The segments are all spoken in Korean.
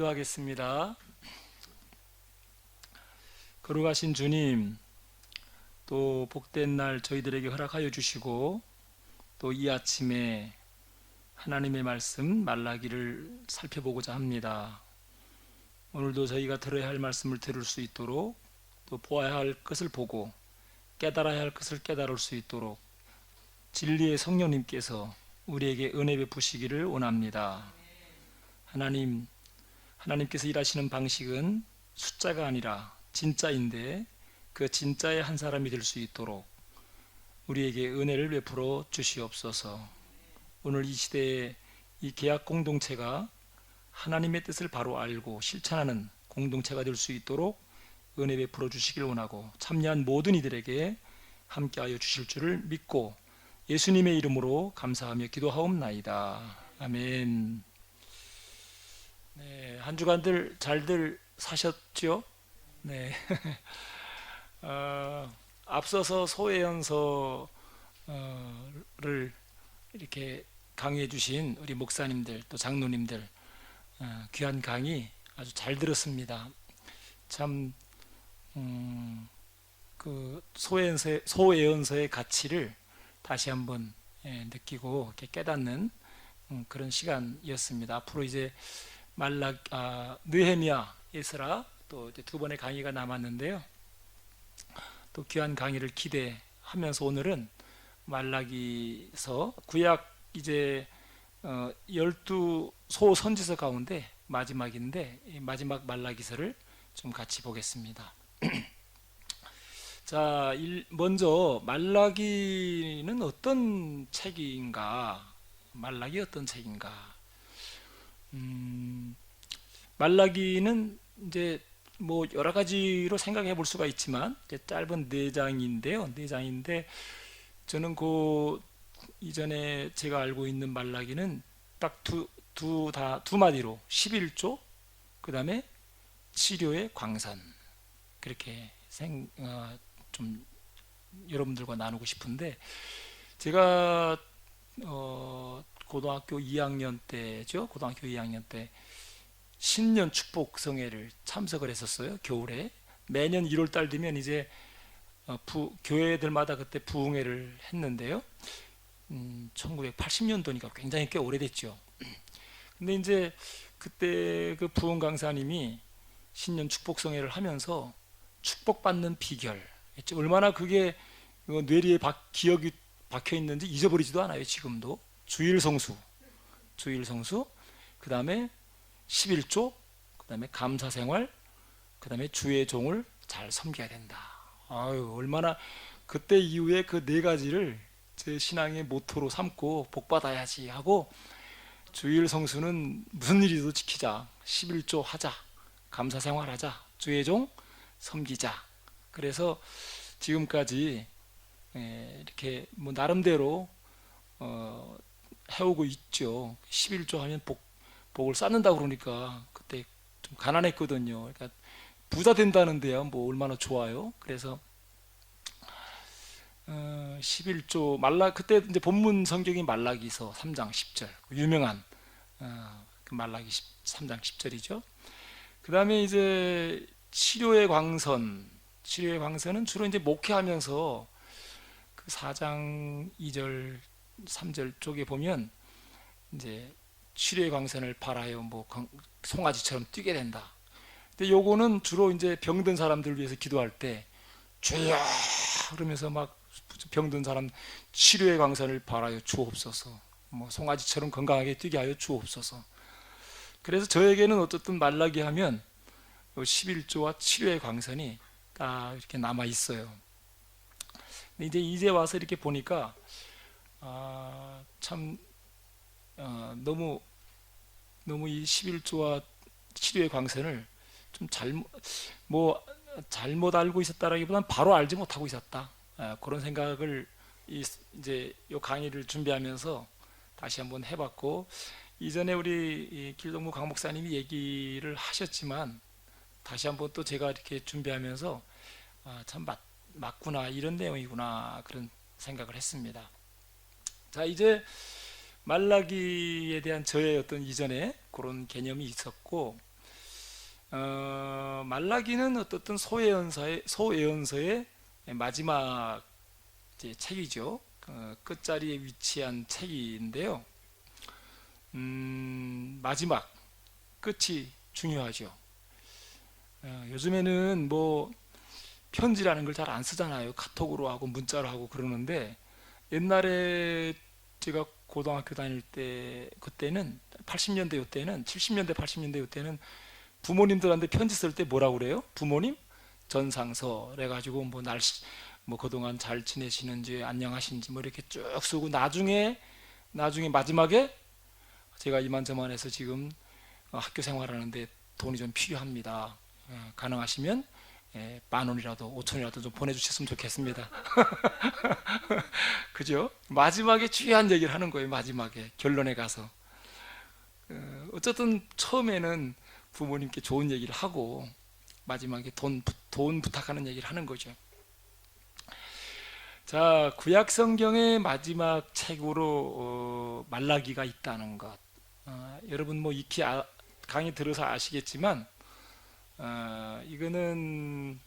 기도하겠습니다. 거룩하신 주님, 또 복된 날 저희들에게 허락하여 주시고 또 이 아침에 하나님의 말씀 말라기를 살펴보고자 합니다. 오늘도 저희가 들어야 할 말씀을 들을 수 있도록, 또 보아야 할 것을 보고 깨달아야 할 것을 깨달을 수 있도록 진리의 성령님께서 우리에게 은혜 베푸시기를 원합니다. 하나님께서 일하시는 방식은 숫자가 아니라 진짜인데, 그 진짜의 한 사람이 될 수 있도록 우리에게 은혜를 베풀어 주시옵소서. 오늘 이 시대에 이 계약 공동체가 하나님의 뜻을 바로 알고 실천하는 공동체가 될 수 있도록 은혜 베풀어 주시길 원하고, 참여한 모든 이들에게 함께하여 주실 줄을 믿고 예수님의 이름으로 감사하며 기도하옵나이다. 아멘. 네, 한 주간들 잘들 사셨죠? 네. 앞서서 소외연서를 이렇게 강의해 주신 우리 목사님들 또 장로님들 귀한 강의 아주 잘 들었습니다. 참 그 소외연서의 가치를 다시 한번 느끼고 이렇게 깨닫는 그런 시간이었습니다. 앞으로 이제 느헤미야, 에스라 또 이제 두 번의 강의가 남았는데요. 또 귀한 강의를 기대하면서 오늘은 말라기서 구약 이제 12소 선지서 가운데 마지막인데, 이 마지막 말라기서를 좀 같이 보겠습니다. 자, 먼저 말라기는 어떤 책인가? 말라기 어떤 책인가? 말라기는 이제 뭐 여러 가지로 생각해 볼 수가 있지만 짧은 네 장인데요. 네 장인데 저는 그 이전에 제가 알고 있는 말라기는 딱 두 마디로 11조, 그 다음에 치료의 광선, 그렇게 좀 여러분들과 나누고 싶은데, 제가 고등학교 2학년 때죠. 고등학교 2학년 때 신년 축복 성회를 참석을 했었어요. 겨울에 매년 1월 달 되면 이제 교회들마다 그때 부흥회를 했는데요. 1980년도니까 굉장히 꽤 오래됐죠. 근데 이제 그때 그 부흥 강사님이 신년 축복 성회를 하면서 축복받는 비결, 얼마나 그게 뇌리에 기억이 박혀 있는지 잊어버리지도 않아요. 지금도 주일성수, 그 다음에 11조, 그 다음에 감사생활, 그 다음에 주의 종을 잘 섬겨야 된다. 아유, 얼마나 그때 이후에 그 네 가지를 제 신앙의 모토로 삼고 복받아야지 하고, 주일 성수는 무슨 일이도 지키자, 11조 하자, 감사생활 하자, 주의 종 섬기자. 그래서 지금까지 이렇게 뭐 나름대로 해오고 있죠. 11조 하면 복을 쌓는다고 그러니까 그때 좀 가난했거든요. 그러니까 부자 된다는데요, 뭐 얼마나 좋아요. 그래서 11조 그때 이제 본문 성경이 말라기서 3장 10절, 유명한 그 말라기 3장 10절이죠. 그 다음에 이제 치료의 광선은 주로 이제 목회하면서 그 4장 2절 3절 쪽에 보면 이제 치료의 광선을 발하여 뭐 송아지처럼 뛰게 된다. 근데 요거는 주로 이제 병든 사람들을 위해서 기도할 때 주여 그러면서 막 병든 사람 치료의 광선을 발하여 주옵소서, 뭐 송아지처럼 건강하게 뛰게 하여 주옵소서. 그래서 저에게는 어쨌든 말라기 하면 11조와 치료의 광선이 딱 이렇게 남아 있어요. 근데 이제 와서 이렇게 보니까 참 너무 이 11조와 치료의 광선을 좀 잘못 알고 있었다라기보다는 바로 알지 못하고 있었다. 그런 생각을 이제 이 강의를 준비하면서 다시 한번 해봤고, 이전에 우리 길동무 강 목사님이 얘기를 하셨지만 다시 한번 또 제가 이렇게 준비하면서 참 맞구나, 이런 내용이구나, 그런 생각을 했습니다. 자, 이제 말라기에 대한 저의 어떤 이전에 그런 개념이 있었고, 말라기는 어떻든 소예언서의 마지막 이제 책이죠. 끝자리에 위치한 책인데요. 마지막 끝이 중요하죠. 요즘에는 뭐 편지라는 걸 잘 안 쓰잖아요. 카톡으로 하고 문자로 하고 그러는데 옛날에 제가 고등학교 다닐 때 그때는 80년대 요때는 70년대 80년대 요때는 부모님들한테 편지 쓸 때 뭐라고 그래요? 부모님 전상서 그래가지고 뭐 날씨 뭐 그동안 잘 지내시는지 안녕하신지 뭐 이렇게 쭉 쓰고 나중에 마지막에 제가 이만저만해서 지금 학교 생활하는데 돈이 좀 필요합니다. 가능하시면 10,000원이라도 5,000원이라도 좀 보내주셨으면 좋겠습니다. 그죠? 마지막에 중요한 얘기를 하는 거예요. 마지막에 결론에 가서 어쨌든 처음에는 부모님께 좋은 얘기를 하고 마지막에 돈 부탁하는 얘기를 하는 거죠. 자, 구약 성경의 마지막 책으로 말라기가 있다는 것. 여러분 뭐 익히 강의 들어서 아시겠지만 이거는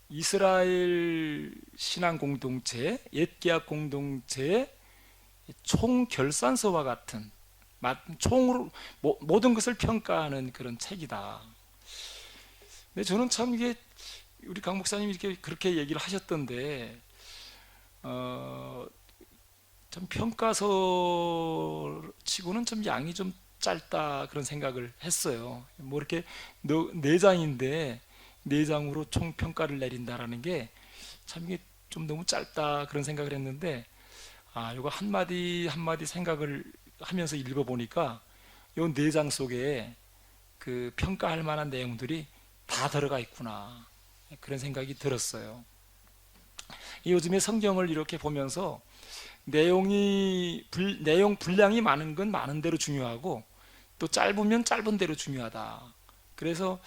이스라엘 신앙 공동체, 옛기약 공동체의 총결산서와 같은 총으로 모든 것을 평가하는 그런 책이다. 근데 저는 참 이게 우리 강 목사님이 이렇게 그렇게 얘기를 하셨던데 좀 평가서 치고는 좀 양이 좀 짧다 그런 생각을 했어요. 뭐 이렇게 네 장인데 네 장으로 총 평가를 내린다라는 게 참 이게 좀 너무 짧다 그런 생각을 했는데 이거 한마디 한마디 생각을 하면서 읽어보니까 이 네 장 속에 그 평가할 만한 내용들이 다 들어가 있구나 그런 생각이 들었어요. 요즘에 성경을 이렇게 보면서 내용 분량이 많은 건 많은 대로 중요하고 또 짧으면 짧은 대로 중요하다. 그래서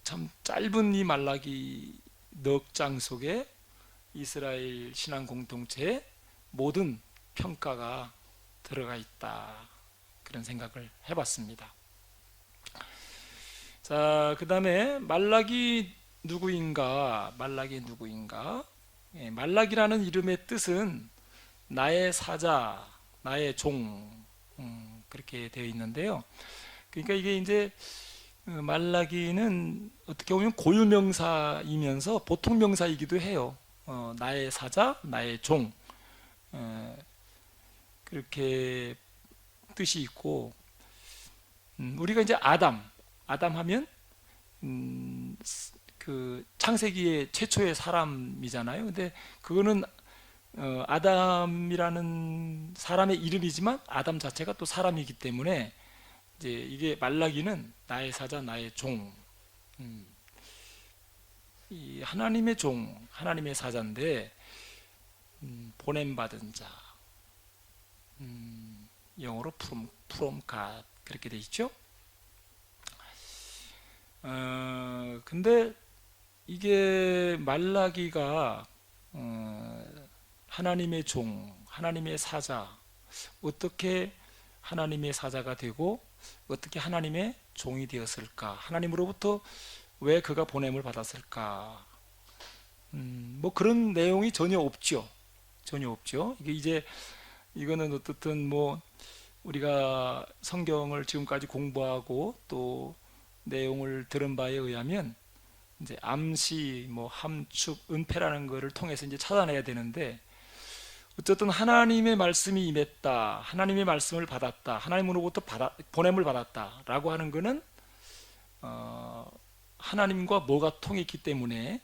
참 짧은 이 말라기 넉 장 속에 이스라엘 신앙 공동체의 모든 평가가 들어가 있다. 그런 생각을 해봤습니다. 자, 그 다음에 말라기 누구인가? 말라기라는 이름의 뜻은 나의 사자, 나의 종, 그렇게 되어 있는데요. 그러니까 이게 이제 말라기는 어떻게 보면 고유명사이면서 보통명사이기도 해요. 나의 사자, 나의 종, 그렇게 뜻이 있고, 우리가 이제 아담 하면 그 창세기의 최초의 사람이잖아요. 근데 그거는 아담이라는 사람의 이름이지만 아담 자체가 또 사람이기 때문에 이제 이게 말라기는 나의 사자, 나의 종, 이 하나님의 종, 하나님의 사자인데 보냄 받은 자, 영어로 from God 그렇게 돼 있죠. 근데 이게 말라기가 하나님의 종, 하나님의 사자, 어떻게 하나님의 사자가 되고 어떻게 하나님의 종이 되었을까? 하나님으로부터 왜 그가 보냄을 받았을까? 뭐 그런 내용이 전혀 없죠. 전혀 없죠. 이거는 어떻든 뭐 우리가 성경을 지금까지 공부하고 또 내용을 들은 바에 의하면 이제 암시, 뭐 함축, 은폐라는 것을 통해서 이제 찾아내야 되는데 어쨌든 하나님의 말씀이 임했다, 하나님의 말씀을 받았다, 하나님으로부터 보냄을 받았다라고 하는 것은 하나님과 뭐가 통했기 때문에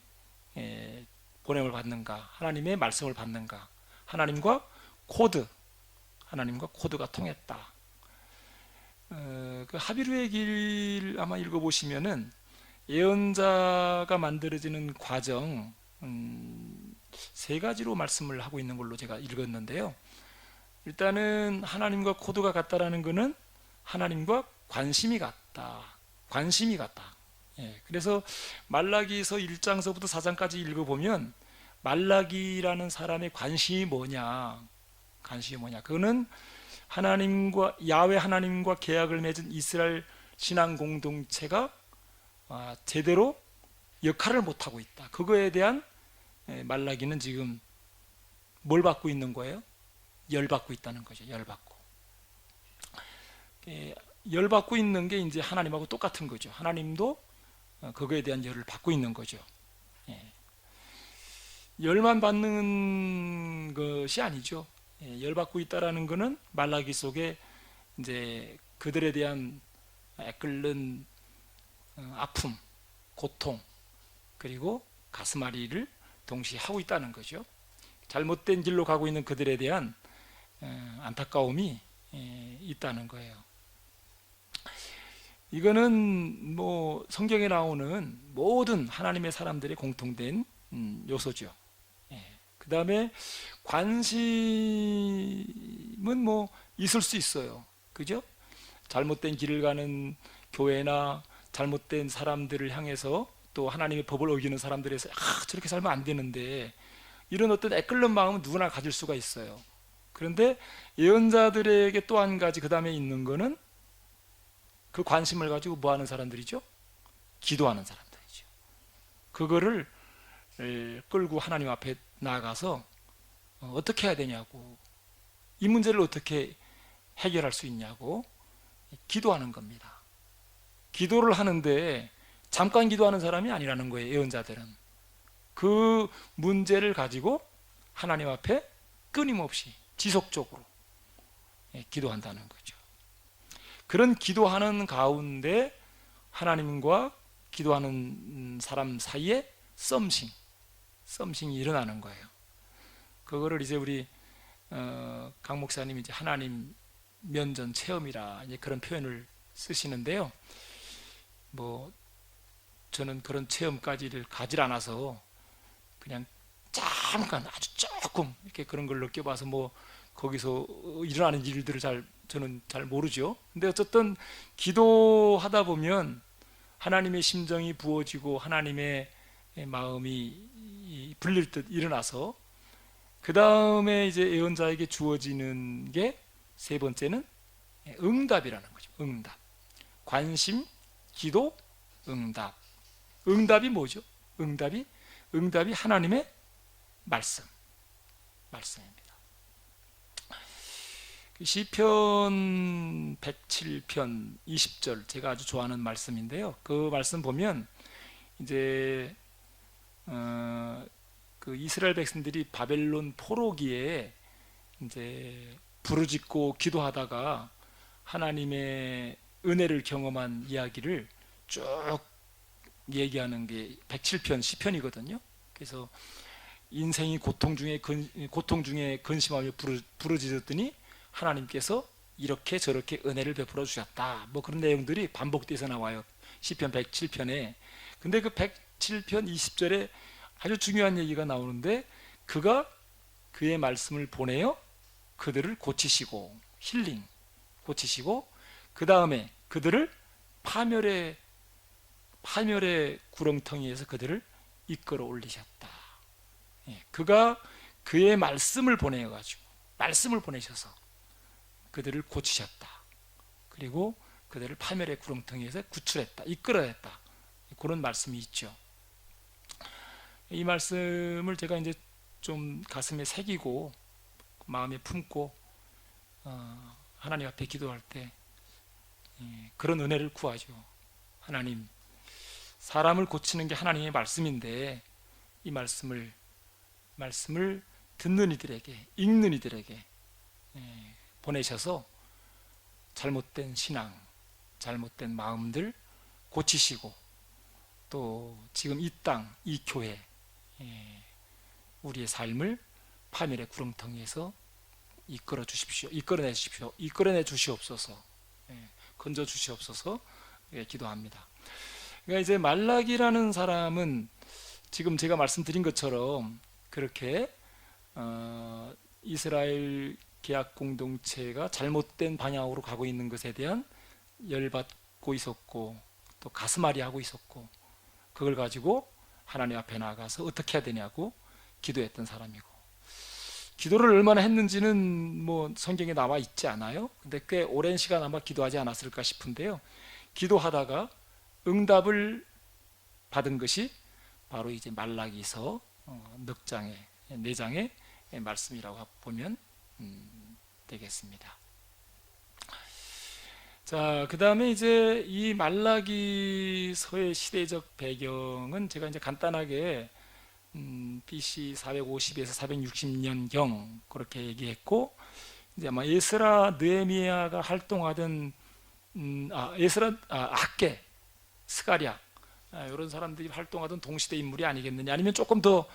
보냄을 받는가, 하나님의 말씀을 받는가, 하나님과 코드가 통했다. 그 하비루의 길 아마 읽어보시면은 예언자가 만들어지는 과정 세 가지로 말씀을 하고 있는 걸로 제가 읽었는데요. 일단은 하나님과 코드가 같다라는 것은 하나님과 관심이 같다. 그래서 말라기서 1장서부터 4장까지 읽어보면 말라기라는 사람의 관심이 뭐냐? 그거는 하나님과 야훼 하나님과 계약을 맺은 이스라엘 신앙 공동체가 제대로 역할을 못하고 있다. 그거에 대한 말라기는 지금 뭘 받고 있는 거예요? 열받고 있다는 거죠. 열받고. 열받고 있는 게 이제 하나님하고 똑같은 거죠. 하나님도 그거에 대한 열을 받고 있는 거죠. 열만 받는 것이 아니죠. 열받고 있다라는 것은 말라기 속에 이제 그들에 대한 끓는 아픔, 고통, 그리고 가슴앓이를 동시에 하고 있다는 거죠. 잘못된 길로 가고 있는 그들에 대한 안타까움이 있다는 거예요. 이거는 뭐 성경에 나오는 모든 하나님의 사람들의 공통된 요소죠. 그 다음에 관심은 뭐 있을 수 있어요. 그죠? 잘못된 길을 가는 교회나 잘못된 사람들을 향해서 또 하나님의 법을 어기는 사람들에서 저렇게 살면 안 되는데 이런 어떤 애끓는 마음은 누구나 가질 수가 있어요. 그런데 예언자들에게 또 한 가지 그 다음에 있는 거는 그 관심을 가지고 뭐 하는 사람들이죠? 기도하는 사람들이죠. 그거를 끌고 하나님 앞에 나아가서 어떻게 해야 되냐고, 이 문제를 어떻게 해결할 수 있냐고 기도하는 겁니다. 기도를 하는데 잠깐 기도하는 사람이 아니라는 거예요. 예언자들은 그 문제를 가지고 하나님 앞에 끊임없이 지속적으로 기도한다는 거죠. 그런 기도하는 가운데 하나님과 기도하는 사람 사이에 썸씽이 일어나는 거예요. 그거를 이제 우리 강 목사님이 이제 하나님 면전 체험이라 이제 그런 표현을 쓰시는데요. 뭐 저는 그런 체험까지를 가질 않아서 그냥 잠깐 아주 조금 이렇게 그런 걸 느껴봐서 뭐 거기서 일어나는 일들을 저는 잘 모르죠. 근데 어쨌든 기도하다 보면 하나님의 심정이 부어지고 하나님의 마음이 불릴 듯 일어나서 그 다음에 이제 예언자에게 주어지는 게 세 번째는 응답이라는 거죠. 응답. 관심, 기도, 응답. 응답이 뭐죠? 응답이 하나님의 말씀입니다. 시편 107편 20절 제가 아주 좋아하는 말씀인데요. 그 말씀 보면 이제 그 이스라엘 백성들이 바벨론 포로기에 이제 부르짖고 기도하다가 하나님의 은혜를 경험한 이야기를 쭉 얘기하는 게 107편 시편이거든요. 그래서 인생이 고통 중에 근심하며 부르짖었더니 하나님께서 이렇게 저렇게 은혜를 베풀어 주셨다. 뭐 그런 내용들이 반복돼서 나와요. 시편 107편에. 근데 그 107편 20절에 아주 중요한 얘기가 나오는데 그가 그의 말씀을 보내어 그들을 고치시고 고치시고 그 다음에 그들을 파멸의 구렁텅이에서 그들을 이끌어 올리셨다. 그가 그의 말씀을 보내셔서 그들을 고치셨다. 그리고 그들을 파멸의 구렁텅이에서 구출했다. 이끌어냈다. 그런 말씀이 있죠. 이 말씀을 제가 이제 좀 가슴에 새기고 마음에 품고 하나님 앞에 기도할 때 그런 은혜를 구하죠. 하나님, 사람을 고치는 게 하나님의 말씀인데 이 말씀을 듣는 이들에게, 읽는 이들에게 보내셔서 잘못된 신앙, 잘못된 마음들 고치시고 또 지금 이 땅, 이 교회, 우리의 삶을 파멸의 구렁텅이에서 이끌어내 주시옵소서, 건져 주시옵소서 기도합니다. 그러니까 이제 말라기라는 사람은 지금 제가 말씀드린 것처럼 그렇게 이스라엘 계약 공동체가 잘못된 방향으로 가고 있는 것에 대한 열받고 있었고 또 가슴앓이하고 있었고 그걸 가지고 하나님 앞에 나가서 어떻게 해야 되냐고 기도했던 사람이고 기도를 얼마나 했는지는 뭐 성경에 나와 있지 않아요. 근데 꽤 오랜 시간 아마 기도하지 않았을까 싶은데요. 기도하다가 응답을 받은 것이 바로 이제 말라기서 넉 장의 네 장의 말씀이라고 보면 되겠습니다. 자, 그 다음에 이제 이 말라기서의 시대적 배경은 제가 이제 간단하게 BC 450에서 460년경 그렇게 얘기했고, 이제 아마 에스라 느헤미야가 활동하던 에스라 학개 스가랴 이런 사람들이 활동하던 동시대 인물이 아니겠느냐, 아니면 조금 더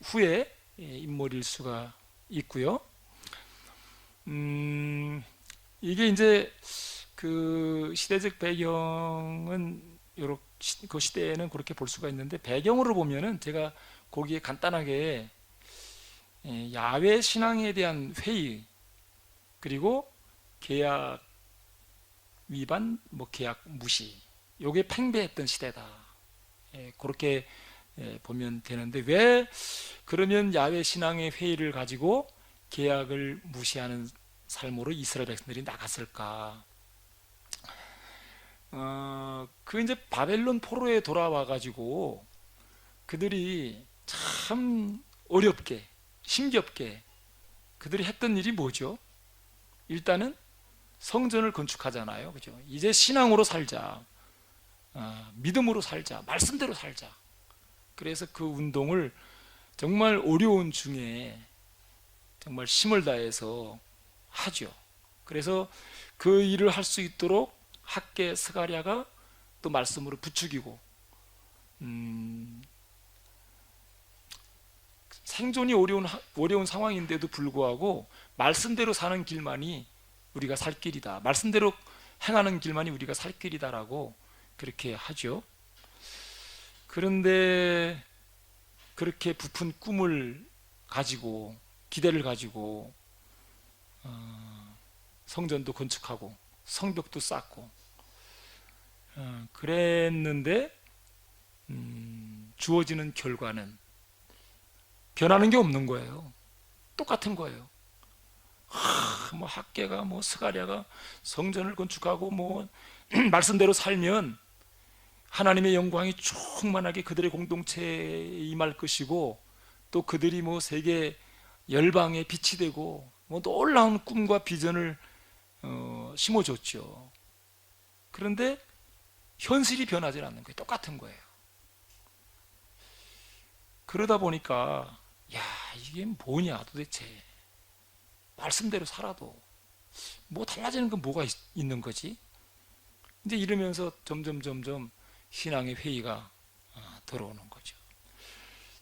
후에 인물일 수가 있고요. 이게 이제 그 시대적 배경은 요렇게 그 시대에는 그렇게 볼 수가 있는데, 배경으로 보면은 제가 거기에 간단하게 야훼 신앙에 대한 회의, 그리고 계약 위반, 뭐 계약 무시, 요게 팽배했던 시대다, 그렇게 보면 되는데, 왜 그러면 야훼 신앙의 회의를 가지고 계약을 무시하는 삶으로 이스라엘 백성들이 나갔을까? 그 이제 바벨론 포로에 돌아와 가지고 그들이 참 어렵게 힘겹게 그들이 했던 일이 뭐죠? 일단은 성전을 건축하잖아요, 그죠? 이제 신앙으로 살자, 믿음으로 살자, 말씀대로 살자. 그래서 그 운동을 정말 어려운 중에 정말 힘을 다해서 하죠. 그래서 그 일을 할 수 있도록 학개 스가랴가 또 말씀으로 부추기고, 생존이 어려운 상황인데도 불구하고 말씀대로 사는 길만이 우리가 살 길이다, 말씀대로 행하는 길만이 우리가 살 길이다라고 그렇게 하죠. 그런데 그렇게 부푼 꿈을 가지고 기대를 가지고 성전도 건축하고 성벽도 쌓고 그랬는데, 주어지는 결과는 변하는 게 없는 거예요. 똑같은 거예요. 뭐 학개가 뭐 스가랴가 성전을 건축하고 뭐 말씀대로 살면 하나님의 영광이 충만하게 그들의 공동체에 임할 것이고, 또 그들이 뭐 세계 열방의 빛이 되고 뭐 놀라운 꿈과 비전을 심어줬죠. 그런데 현실이 변하지 않는 거예요. 똑같은 거예요. 그러다 보니까 야, 이게 뭐냐 도대체, 말씀대로 살아도 뭐 달라지는 건 뭐가 있는 거지? 이제 이러면서 점점 신앙의 회의가 들어오는 거죠.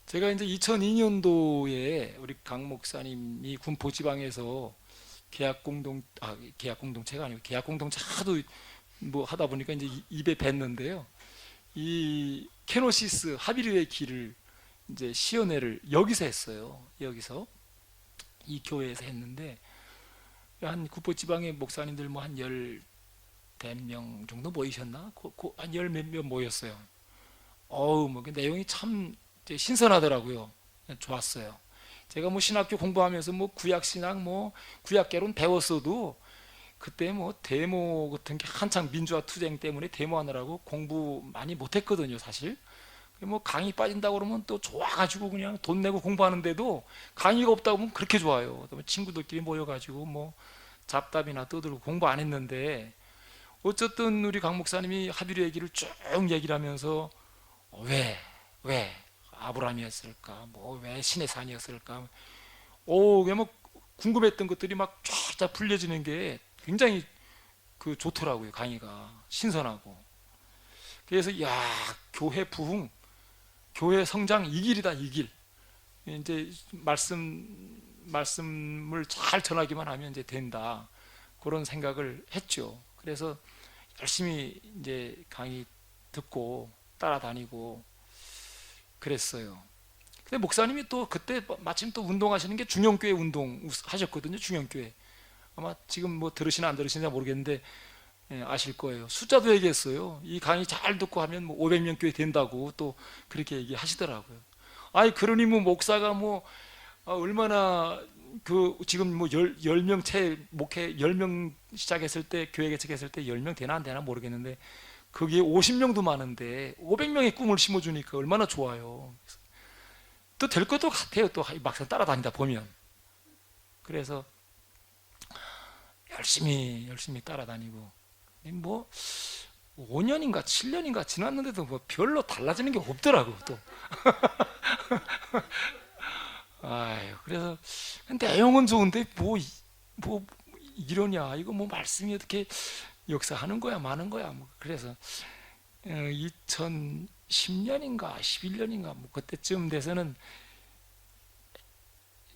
제가 이제 2002년도에 우리 강 목사님이 군포 지방에서 계약 공동체가 아니고 계약 공동체 하도 뭐 하다 보니까 이제 입에 뱉는데요. 이 케노시스 하비르의 길을 이제 시연회를 여기서 했어요. 여기서 이 교회에서 했는데, 한 군포 지방의 목사님들 뭐 한 10명 정도 모이셨나? 한 열 몇 명 모였어요. 뭐 그 내용이 참 신선하더라고요. 좋았어요. 제가 뭐 신학교 공부하면서 뭐 구약 신학, 뭐 구약계론 배웠어도 그때 뭐 데모 같은 게 한창 민주화 투쟁 때문에 데모하느라고 공부 많이 못했거든요, 사실. 뭐 강의 빠진다고 그러면 또 좋아가지고 그냥 돈 내고 공부하는데도 강의가 없다고 하면 그렇게 좋아요. 친구들끼리 모여가지고 뭐 잡담이나 떠들고 공부 안 했는데, 어쨌든 우리 강 목사님이 하비르 얘기를 쭉 얘기를 하면서 왜 아브라함이었을까, 뭐 왜 신의 산이었을까, 그냥 뭐 궁금했던 것들이 막 쫙 풀려지는 게 굉장히 그 좋더라고요. 강의가 신선하고. 그래서 야, 교회 부흥, 교회 성장 이 길이다, 이 길. 이제 말씀을 잘 전하기만 하면 이제 된다, 그런 생각을 했죠. 그래서 열심히 이제 강의 듣고 따라다니고 그랬어요. 근데 목사님이 또 그때 마침 또 운동하시는 게 중형교회 운동 하셨거든요. 중형교회. 아마 지금 뭐 들으시나 안 들으시나 모르겠는데 아실 거예요. 숫자도 얘기했어요. 이 강의 잘 듣고 하면 뭐 500명 교회 된다고 또 그렇게 얘기하시더라고요. 아니 그러니 뭐 목사가 뭐 얼마나 그 지금 뭐 열 명 채 목회 10명 시작했을 때 교회 개척했을 때 10명 되나 안 되나 모르겠는데 거기에 50명도 많은데 500명의 꿈을 심어주니까 얼마나 좋아요. 또 될 것도 같아요. 또 막상 따라다니다 보면. 그래서 열심히 따라다니고 뭐 5년인가 7년인가 지났는데도 뭐 별로 달라지는 게 없더라고 또. 아유, 그래서 내용은 좋은데 뭐 이러냐 이거 뭐 말씀이 어떻게 역사하는 거야 마는 거야 뭐. 그래서 2010년인가 11년인가 뭐 그때쯤 돼서는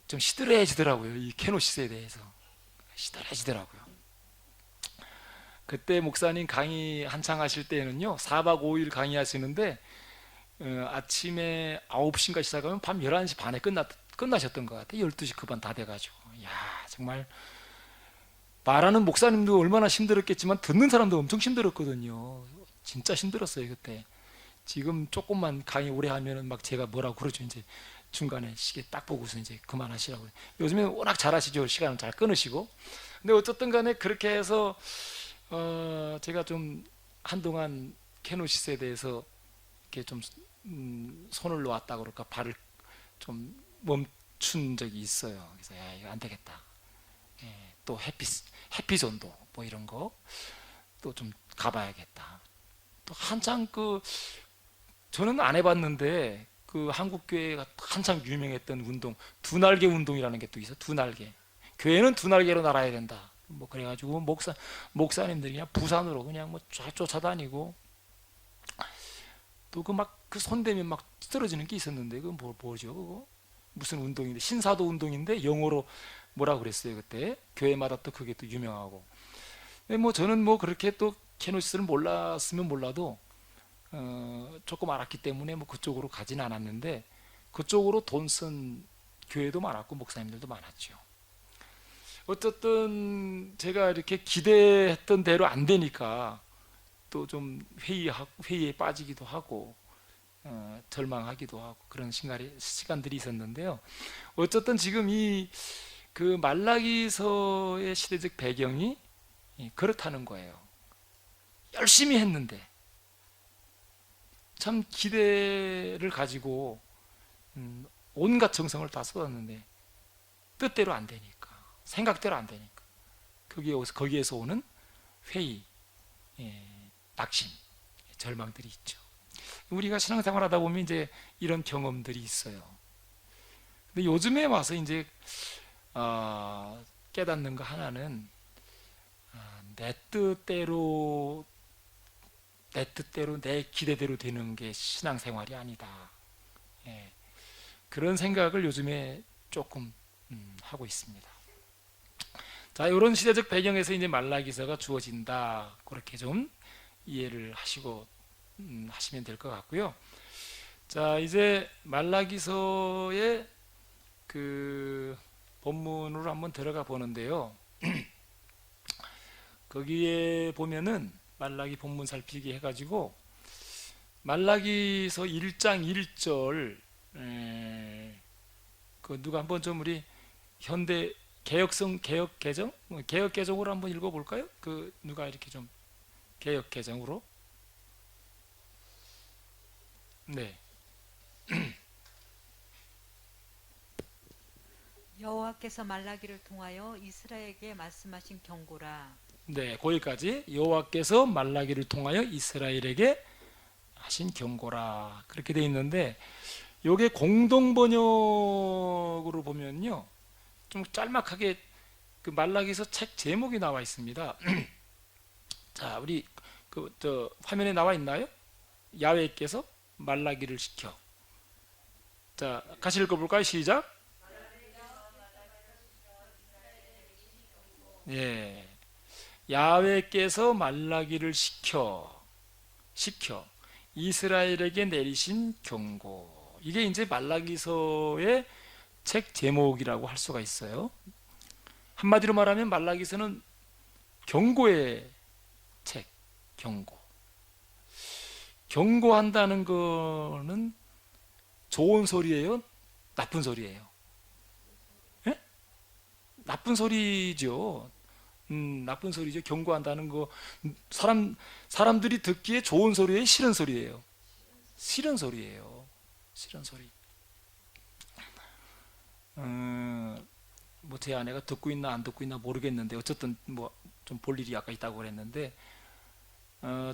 좀 시들해지더라고요. 이 케노시스에 대해서 시들해지더라고요. 그때 목사님 강의 한창 하실 때는요 4박 5일 강의하시는데 아침에 9시인가 시작하면 밤 11시 반에 끝나셨던 것 같아요. 12시 그 반 다 돼가지고. 야, 정말 말하는 목사님도 얼마나 힘들었겠지만 듣는 사람도 엄청 힘들었거든요. 진짜 힘들었어요 그때. 지금 조금만 강의 오래 하면은 막 제가 뭐라고 그러죠. 이제 중간에 시계 딱 보고서 이제 그만하시라고. 요즘에는 워낙 잘하시죠. 시간을 잘 끊으시고. 근데 어쨌든 간에 그렇게 해서 제가 좀 한동안 케노시스에 대해서 이렇게 좀 손을 놓았다 그럴까 발을 좀 멈춘 적이 있어요. 그래서 야 이거 안 되겠다. 예, 또 해피존도 뭐 이런 거 또 좀 가봐야겠다. 또 한창 그 저는 안 해봤는데 그 한국 교회가 한창 유명했던 운동 두 날개 운동이라는 게 또 있어. 두 날개. 교회는 두 날개로 날아야 된다. 뭐 그래가지고 목사님들이 그냥 부산으로 그냥 뭐 쫓아다니고 또 그 막 그 손대면 막 쓰러지는 게 있었는데 그건 뭐죠 그거 무슨 운동인데 신사도 운동인데 영어로 뭐라 그랬어요 그때 교회마다 또 그게 또 유명하고. 근데 뭐 저는 뭐 그렇게 또 케노시스를 몰랐으면 몰라도 조금 알았기 때문에 뭐 그쪽으로 가진 않았는데 그쪽으로 돈 쓴 교회도 많았고 목사님들도 많았죠. 어쨌든 제가 이렇게 기대했던 대로 안 되니까 또 좀 회의에 빠지기도 하고 절망하기도 하고 그런 시간들이 있었는데요. 어쨌든 지금 이 그 말라기서의 시대적 배경이 그렇다는 거예요. 열심히 했는데 참 기대를 가지고 온갖 정성을 다 쏟았는데 뜻대로 안 되니까 생각대로 안 되니까 거기에서 오는 회의, 낙심, 절망들이 있죠. 우리가 신앙생활하다 보면 이제 이런 경험들이 있어요. 근데 요즘에 와서 이제 깨닫는 거 하나는 내 뜻대로 내 기대대로 되는 게 신앙생활이 아니다. 예, 그런 생각을 요즘에 조금 하고 있습니다. 자, 이런 시대적 배경에서 이제 말라기서가 주어진다. 그렇게 좀 이해를 하시고 하시면 될 것 같고요. 자, 이제 말라기서의 그 본문으로 한번 들어가 보는데요. 거기에 보면은 말라기 본문 살피기 해가지고 말라기서 1장 1절 그 누가 한번 좀 우리 현대 개혁 개정 개혁 개정으로 한번 읽어볼까요? 그 누가 이렇게 좀 개혁 개정으로 네. 여호와께서 말라기를 통하여 이스라엘에게 말씀하신 경고라. 네, 거기까지 여호와께서 말라기를 통하여 이스라엘에게 하신 경고라 그렇게 돼 있는데 요게 공동 번역으로 보면요 좀 짤막하게 그 말라기서 책 제목이 나와 있습니다. 자, 우리 그 저 화면에 나와 있나요? 야훼께서 말라기를 시켜. 자, 같이 읽어볼까요? 시작. 예, 야훼께서 말라기를 시켜 이스라엘에게 내리신 경고. 이게 이제 말라기서의 책 제목이라고 할 수가 있어요. 한마디로 말하면 말라기서는 경고의 책, 경고. 경고한다는 거는 좋은 소리예요? 나쁜 소리예요? 나쁜 소리죠. 나쁜 소리죠. 경고한다는 거 사람들이 듣기에 좋은 소리예요, 싫은 소리예요? 싫은 소리예요. 싫은 소리. 뭐 제 아내가 듣고 있나 안 듣고 있나 모르겠는데 어쨌든 뭐 좀 볼 일이 아까 있다고 그랬는데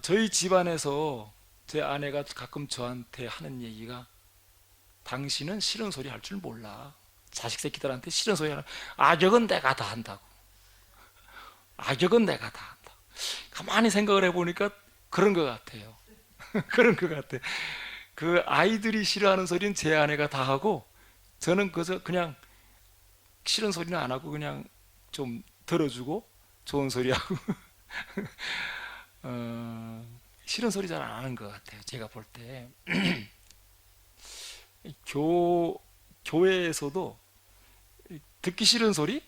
저희 집안에서 제 아내가 가끔 저한테 하는 얘기가 당신은 싫은 소리 할 줄 몰라. 자식 새끼들한테 싫은 소리 하는 악역은 내가 다 한다고. 악역은 내가 다 한다. 가만히 생각을 해보니까 그런 것 같아요. 그런 것 같아. 그 아이들이 싫어하는 소리는 제 아내가 다 하고 저는 그냥 싫은 소리는 안 하고 그냥 좀 들어주고 좋은 소리 하고 싫은 소리 잘 안 하는 것 같아요. 제가 볼 때 교회에서도 듣기 싫은 소리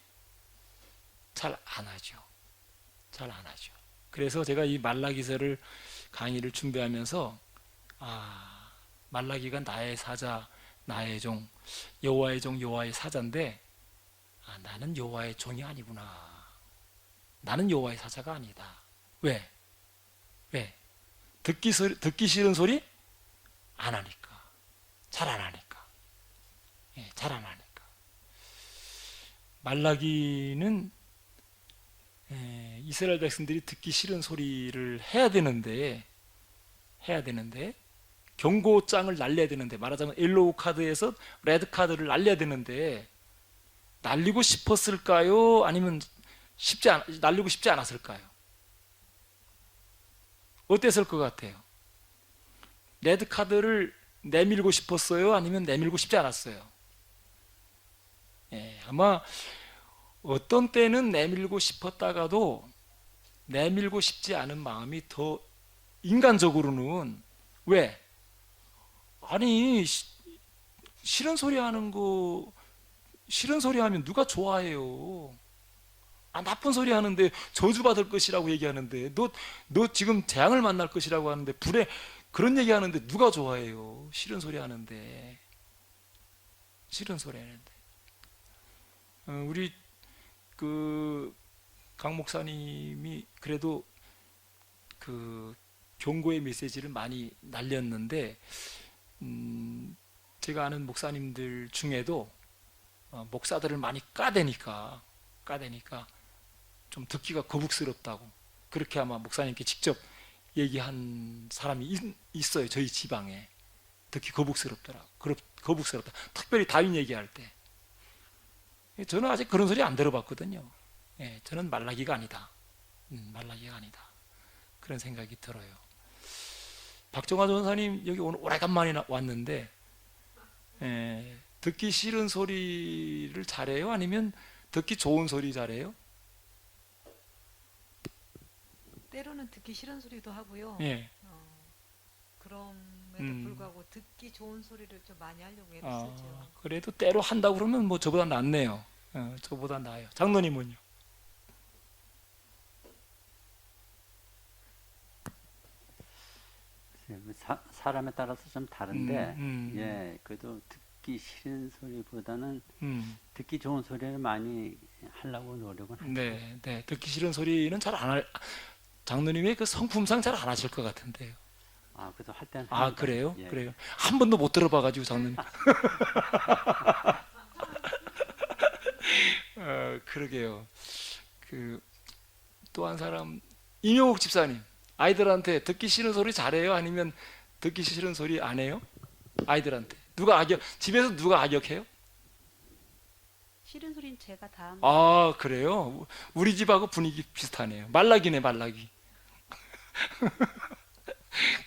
잘 안 하죠. 잘 안 하죠. 그래서 제가 이 말라기서를 강의를 준비하면서 말라기가 나의 사자, 나의 종, 여호와의 종, 여호와의 사자인데 나는 여호와의 종이 아니구나. 나는 여호와의 사자가 아니다. 왜? 왜? 듣기 싫은 소리 안 하니까. 잘 안 하니까. 예, 잘 안 하니까. 말라기는 이스라엘 백성들이 듣기 싫은 소리를 해야 되는데 경고장을 날려야 되는데 말하자면 옐로우 카드에서 레드 카드를 날려야 되는데 날리고 싶었을까요? 아니면 날리고 싶지 않았을까요? 어땠을 것 같아요? 레드 카드를 내밀고 싶었어요? 아니면 내밀고 싶지 않았어요? 아마 어떤 때는 내밀고 싶었다가도 내밀고 싶지 않은 마음이 더 인간적으로는 왜? 아니 싫은 소리 하는 거 싫은 소리 하면 누가 좋아해요? 나쁜 소리 하는데 저주받을 것이라고 얘기하는데 너 지금 재앙을 만날 것이라고 하는데 불에 그런 얘기 하는데 누가 좋아해요? 싫은 소리 하는데 우리 강 목사님이 그래도 그 경고의 메시지를 많이 날렸는데 제가 아는 목사님들 중에도 목사들을 많이 까대니까 좀 듣기가 거북스럽다고 그렇게 아마 목사님께 직접 얘기한 사람이 있어요. 저희 지방에 듣기 거북스럽더라고. 거북스럽다. 특별히 다윈 얘기할 때 저는 아직 그런 소리 안 들어봤거든요. 저는 말라기가 아니다. 말라기가 아니다. 그런 생각이 들어요. 박정화 전사님 여기 오늘 오래간만에 왔는데 듣기 싫은 소리를 잘해요? 아니면 듣기 좋은 소리 잘해요? 때로는 듣기 싫은 소리도 하고요. 예. 그럼에도 불구하고 듣기 좋은 소리를 좀 많이 하려고 애를 쓰죠. 그래도 때로 한다고 그러면 뭐 저보다 낫네요. 저보다 나아요. 장로님은요? 사람에 따라서 좀 다른데, 예, 그래도 듣기 싫은 소리보다는 듣기 좋은 소리를 많이 하려고 노력은 하죠. 네. 듣기 싫은 소리는 잘 안 할, 장로님의 그 성품상 잘 안 하실 것 같은데요. 그래도 할 때는. 그래요? 예. 그래요. 한 번도 못 들어봐가지고 장로님. 그러게요. 또 한 사람, 임영옥 집사님. 아이들한테 듣기 싫은 소리 잘해요? 아니면 듣기 싫은 소리 안 해요? 아이들한테. 집에서 누가 악역해요? 싫은 소리는 제가 다 합니다. 그래요? 우리 집하고 분위기 비슷하네요. 말라기네, 말라기.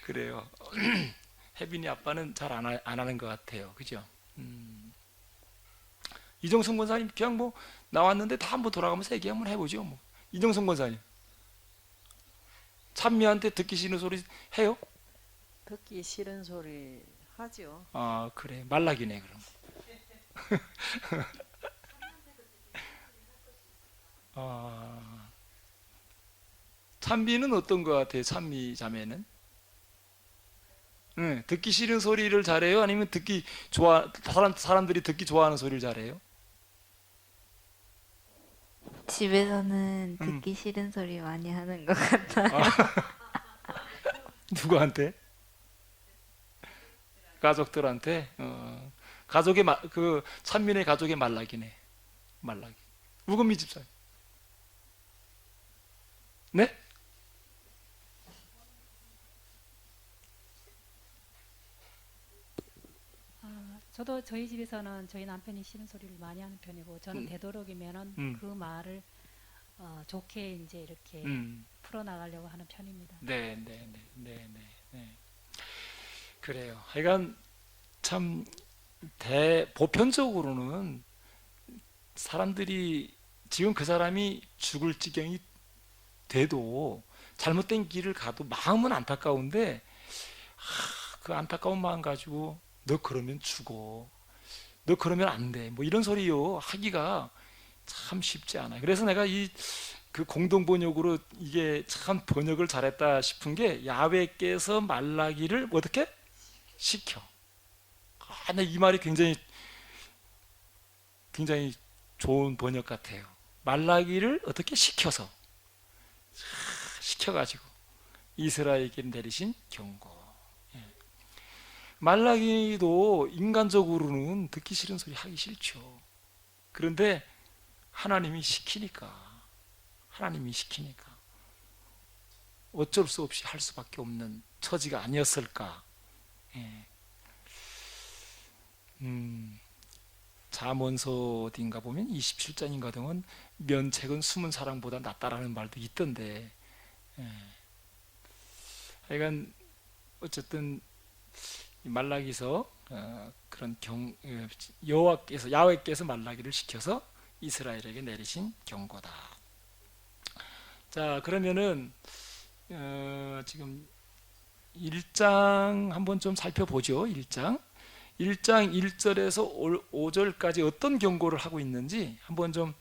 그래요. 혜빈이 아빠는 잘 안 하는 것 같아요. 그죠? 이정성 권사님 그냥 뭐 나왔는데 다 한번 돌아가면서 얘기 한번 해보죠. 뭐. 이정성 권사님. 찬미한테 듣기 싫은 소리 해요? 듣기 싫은 소리 하죠. 그래. 말라기네, 그럼. 찬미는 어떤 것 같아요? 찬미 자매는? 듣기 싫은 소리를 잘해요? 아니면 사람들이 듣기 좋아하는 소리를 잘해요? 집에서는 음. 듣기 싫은 소리 많이 하는 것 같아요. 누구한테? 가족들한테? 가족의 그 찬민의 가족의 말락이네. 말락이. 우금미 집사님. 네? 저도 저희 집에서는 저희 남편이 싫은 소리를 많이 하는 편이고 저는 음. 되도록이면은 음. 그 말을 좋게 이제 이렇게 풀어나가려고 하는 편입니다. 네, 네, 네, 네, 네, 네. 그래요. 하여간 참 보편적으로는 사람들이 지금 그 사람이 죽을 지경이 돼도 잘못된 길을 가도 마음은 안타까운데 그 안타까운 마음 가지고 너 그러면 죽어. 너 그러면 안 돼. 뭐 이런 소리요 하기가 참 쉽지 않아요. 그래서 내가 이 그 공동 번역으로 이게 참 번역을 잘했다 싶은 게 야훼께서 말라기를 어떻게 시켜. 나 이 말이 굉장히 좋은 번역 같아요. 말라기를 어떻게 시켜가지고 이스라엘에게 내리신 경고. 예. 말라기도 인간적으로는 듣기 싫은 소리 하기 싫죠. 그런데 하나님이 시키니까 어쩔 수 없이 할 수밖에 없는 처지가 아니었을까. 예. 잠언서 어딘가 보면 27장인가 등은 면책은 숨은 사랑보다 낫다라는 말도 있던데, 예. 하여간 어쨌든 이 말라기서 그런 야훼께서 말라기를 시켜서 이스라엘에게 내리신 경고다. 자, 그러면은 지금 1장 한번 좀 살펴보죠. 1장 1절에서 5절까지 어떤 경고를 하고 있는지 한번 좀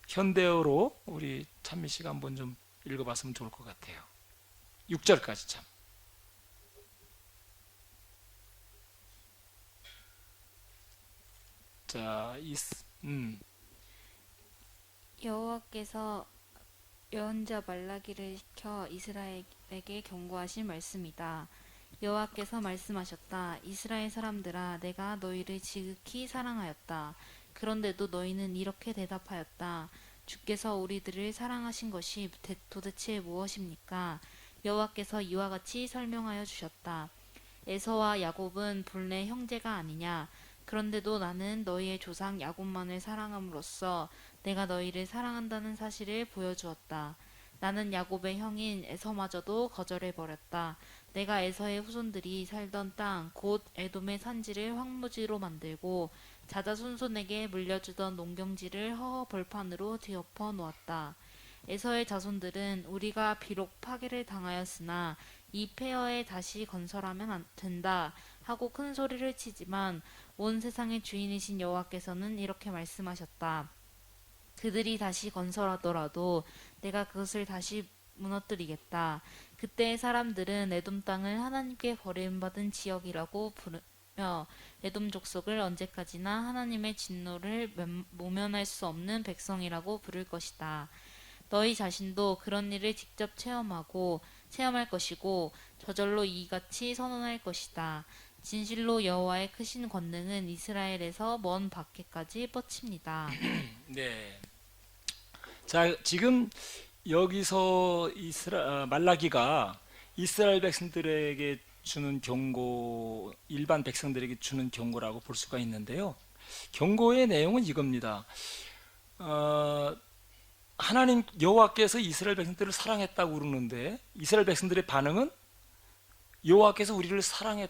현대어로 우리 찬미 씨가 한번 좀 읽어봤으면 좋을 것 같아요. 6절까지 참. 자, 여호와께서 예언자 말라기를 시켜 이스라엘에게 경고하신 말씀이다. 여호와께서 말씀하셨다. 이스라엘 사람들아, 내가 너희를 지극히 사랑하였다. 그런데도 너희는 이렇게 대답하였다. 주께서 우리들을 사랑하신 것이 도대체 무엇입니까? 여호와께서 이와 같이 설명하여 주셨다. 에서와 야곱은 본래 형제가 아니냐? 그런데도 나는 너희의 조상 야곱만을 사랑함으로써 내가 너희를 사랑한다는 사실을 보여주었다. 나는 야곱의 형인 에서마저도 거절해버렸다. 내가 에서의 후손들이 살던 땅, 곧 에돔의 산지를 황무지로 만들고 자자손손에게 물려주던 농경지를 허허 벌판으로 뒤엎어 놓았다. 에서의 자손들은 우리가 비록 파괴를 당하였으나 이 폐허에 다시 건설하면 된다 하고 큰 소리를 치지만 온 세상의 주인이신 여호와께서는 이렇게 말씀하셨다. 그들이 다시 건설하더라도 내가 그것을 다시 무너뜨리겠다. 그때의 사람들은 에돔 땅을 하나님께 버림받은 지역이라고 부르며 에돔 족속을 언제까지나 하나님의 진노를 모면할 수 없는 백성이라고 부를 것이다. 너희 자신도 그런 일을 직접 체험할 것이고 저절로 이같이 선언할 것이다. 진실로 여호와의 크신 권능은 이스라엘에서 먼 밖에까지 뻗칩니다. 네. 자, 지금 여기서 말라기가 이스라엘 백성들에게 주는 경고, 일반 백성들에게 주는 경고라고 볼 수가 있는데요. 경고의 내용은 이겁니다. 하나님 여호와께서 이스라엘 백성들을 사랑했다고 그러는데 이스라엘 백성들의 반응은 여호와께서 우리를 사랑한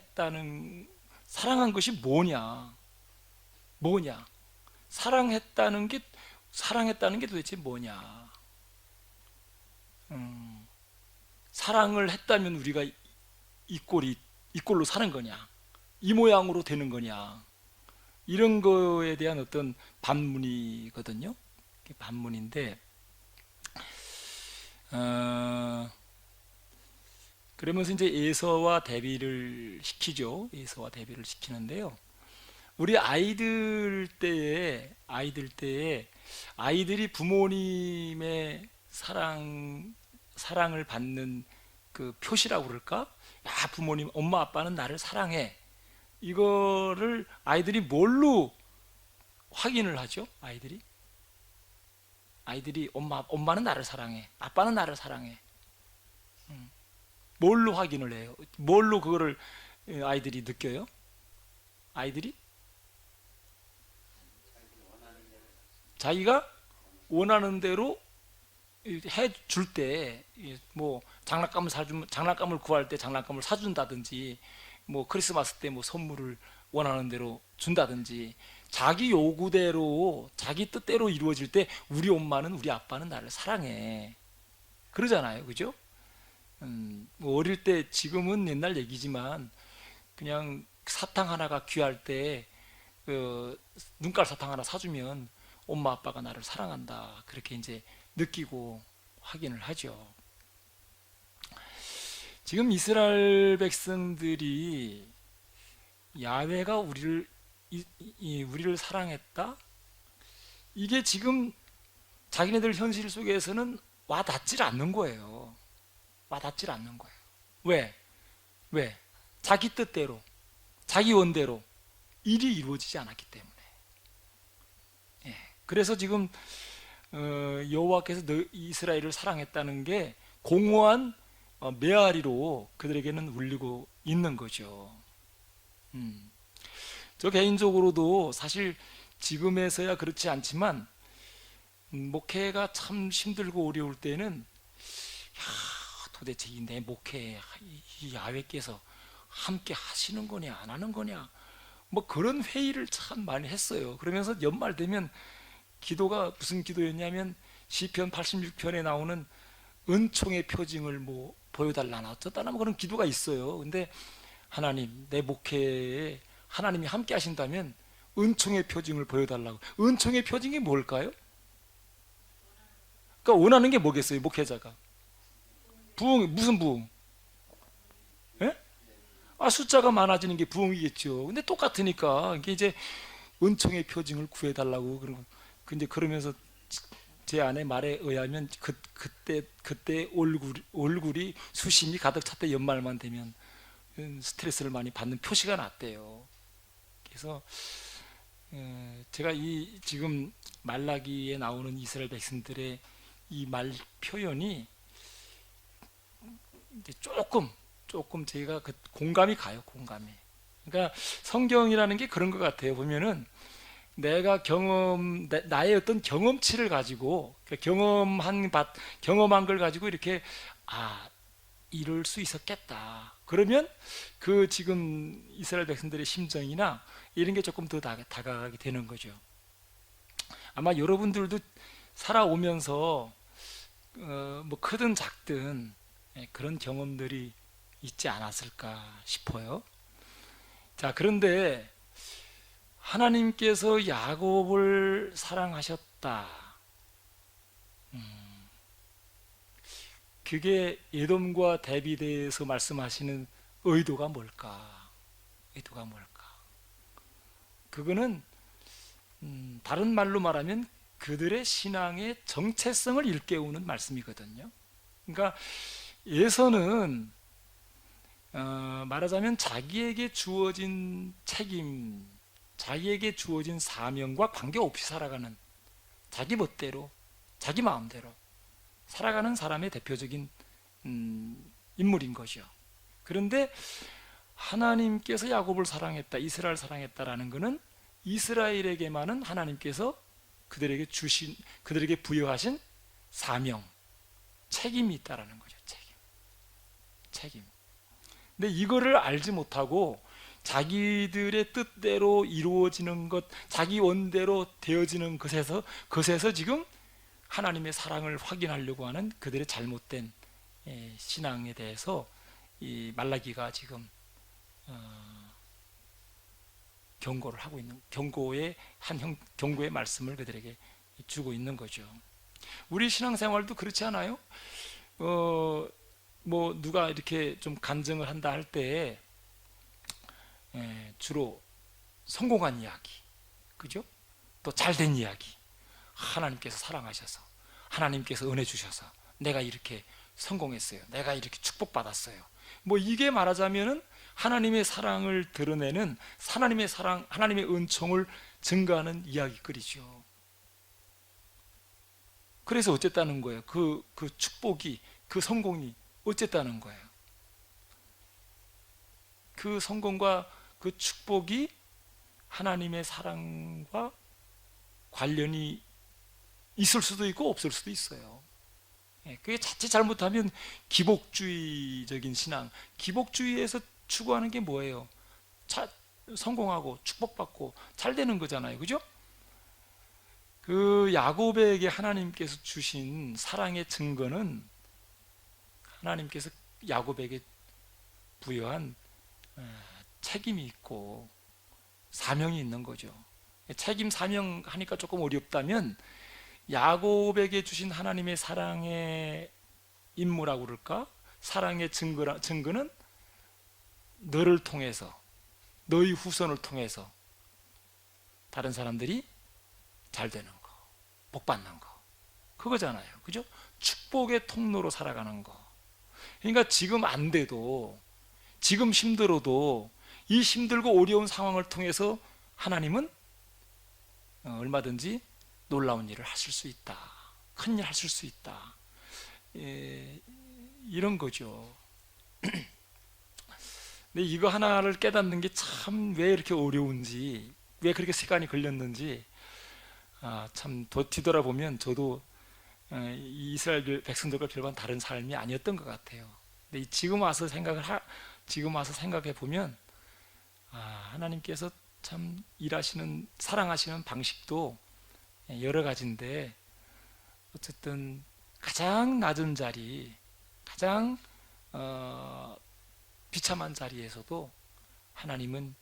것이 뭐냐? 사랑했다는 게 도대체 뭐냐? 사랑을 했다면 우리가 이 꼴로 사는 거냐? 이 모양으로 되는 거냐? 이런 거에 대한 어떤 반문이거든요. 반문인데, 그러면서 이제 에서와 대비를 시키죠. 에서와 대비를 시키는데요. 우리 아이들 때에 아이들이 부모님의 사랑을 받는 그 표시라고 그럴까? 야, 부모님, 엄마 아빠는 나를 사랑해. 이거를 아이들이 뭘로 확인을 하죠? 아이들이 엄마는 나를 사랑해. 아빠는 나를 사랑해. 뭘로 확인을 해요? 뭘로 그거를 아이들이 느껴요? 아이들이 자기가 원하는 대로 해 줄 때, 뭐 장난감을 구할 때 장난감을 사준다든지, 뭐 크리스마스 때 뭐 선물을 원하는 대로 준다든지, 자기 요구대로 자기 뜻대로 이루어질 때 우리 엄마는 우리 아빠는 나를 사랑해 그러잖아요, 그죠? 뭐 어릴 때, 지금은 옛날 얘기지만 그냥 사탕 하나가 귀할 때 눈깔 사탕 하나 사주면 엄마 아빠가 나를 사랑한다 그렇게 이제 느끼고 확인을 하죠. 지금 이스라엘 백성들이 야훼가 우리를 사랑했다? 이게 지금 자기네들 현실 속에서는 와닿질 않는 거예요. 와닿질 않는 거예요. 왜? 자기 뜻대로, 자기 원대로 일이 이루어지지 않았기 때문에. 예. 그래서 지금 여호와께서 이스라엘을 사랑했다는 게 공허한 메아리로 그들에게는 울리고 있는 거죠. 저 개인적으로도 사실 지금에서야 그렇지 않지만 목회가 참 힘들고 어려울 때는 도대체 내 목회에 이 야훼께서 함께 하시는 거냐 안 하는 거냐 뭐 그런 회의를 참 많이 했어요. 그러면서 연말 되면 기도가 무슨 기도였냐면 시편 86편에 나오는 은총의 표징을 뭐 보여달라나 어쩌다나 뭐 그런 기도가 있어요. 근데 하나님, 내 목회에 하나님이 함께 하신다면 은총의 표징을 보여달라고. 은총의 표징이 뭘까요? 그러니까 원하는 게 뭐겠어요, 목회자가? 부흥, 무슨 부흥? 예? 숫자가 많아지는 게 부흥이겠죠. 근데 똑같으니까 이게 이제 은총의 표징을 구해달라고 근데 그러면서 제 아내 말에 의하면 그때 얼굴이 수심이 가득 찼대. 연말만 되면 스트레스를 많이 받는 표시가 났대요. 그래서 제가 이 지금 말라기에 나오는 이스라엘 백성들의 이 말 표현이 이제 조금 제가 공감이 가요. 공감이. 그러니까 성경이라는 게 그런 것 같아요. 보면은 내가 나의 어떤 경험치를 가지고 경험한 걸 가지고 이렇게 이럴 수 있었겠다. 그러면 그 지금 이스라엘 백성들의 심정이나 이런 게 조금 더 다가가게 되는 거죠. 아마 여러분들도 살아오면서 뭐 크든 작든 그런 경험들이 있지 않았을까 싶어요. 자, 그런데 하나님께서 야곱을 사랑하셨다. 그게 에돔과 대비돼서 말씀하시는 의도가 뭘까? 그거는 다른 말로 말하면 그들의 신앙의 정체성을 일깨우는 말씀이거든요. 그러니까 에서는 말하자면 자기에게 주어진 책임, 자기에게 주어진 사명과 관계없이 살아가는 자기 멋대로, 자기 마음대로 살아가는 사람의 대표적인 인물인 거죠. 그런데 하나님께서 야곱을 사랑했다, 이스라엘 사랑했다라는 것은 이스라엘에게만은 하나님께서 그들에게 부여하신 사명, 책임이 있다라는 거죠. 책임. 근데 이거를 알지 못하고 자기들의 뜻대로 이루어지는 것, 자기 원대로 되어지는 것에서 지금 하나님의 사랑을 확인하려고 하는 그들의 잘못된 신앙에 대해서 이 말라기가 지금 경고를 하고 있는, 경고의 말씀을 그들에게 주고 있는 거죠. 우리 신앙생활도 그렇지 않아요? 뭐 누가 이렇게 좀 간증을 한다 할 때 주로 성공한 이야기, 그죠? 또 잘된 이야기, 하나님께서 사랑하셔서, 하나님께서 은혜 주셔서 내가 이렇게 성공했어요. 내가 이렇게 축복받았어요. 뭐 이게 말하자면은 하나님의 사랑을 드러내는, 하나님의 사랑, 하나님의 은총을 증가하는 이야기거리죠. 그래서 어쨌다는 거예요. 그 축복이, 그 성공이 어쨌다는 거예요. 그 성공과 그 축복이 하나님의 사랑과 관련이 있을 수도 있고 없을 수도 있어요. 그게 자칫 잘못하면 기복주의적인 신앙, 기복주의에서 추구하는 게 뭐예요? 성공하고 축복받고 잘 되는 거잖아요. 그죠? 그 야곱에게 하나님께서 주신 사랑의 증거는 하나님께서 야곱에게 부여한 책임이 있고 사명이 있는 거죠. 책임, 사명 하니까 조금 어렵다면 야곱에게 주신 하나님의 사랑의 임무라고 그럴까? 사랑의 증거는 너를 통해서, 너희 후손을 통해서 다른 사람들이 잘 되는 거, 복 받는 거, 그거잖아요. 그죠? 축복의 통로로 살아가는 거. 그러니까 지금 안 돼도, 지금 힘들어도 이 힘들고 어려운 상황을 통해서 하나님은 얼마든지 놀라운 일을 하실 수 있다, 큰 일 하실 수 있다, 이런 거죠. 근데 이거 하나를 깨닫는 게 참 왜 이렇게 어려운지, 왜 그렇게 시간이 걸렸는지 참 뒤돌아보면 저도 이 이스라엘 백성들과 별반 다른 삶이 아니었던 것 같아요. 근데 지금 와서 생각해 보면 하나님께서 참 일하시는, 사랑하시는 방식도 여러 가지인데 어쨌든 가장 낮은 자리, 가장 비참한 자리에서도 하나님은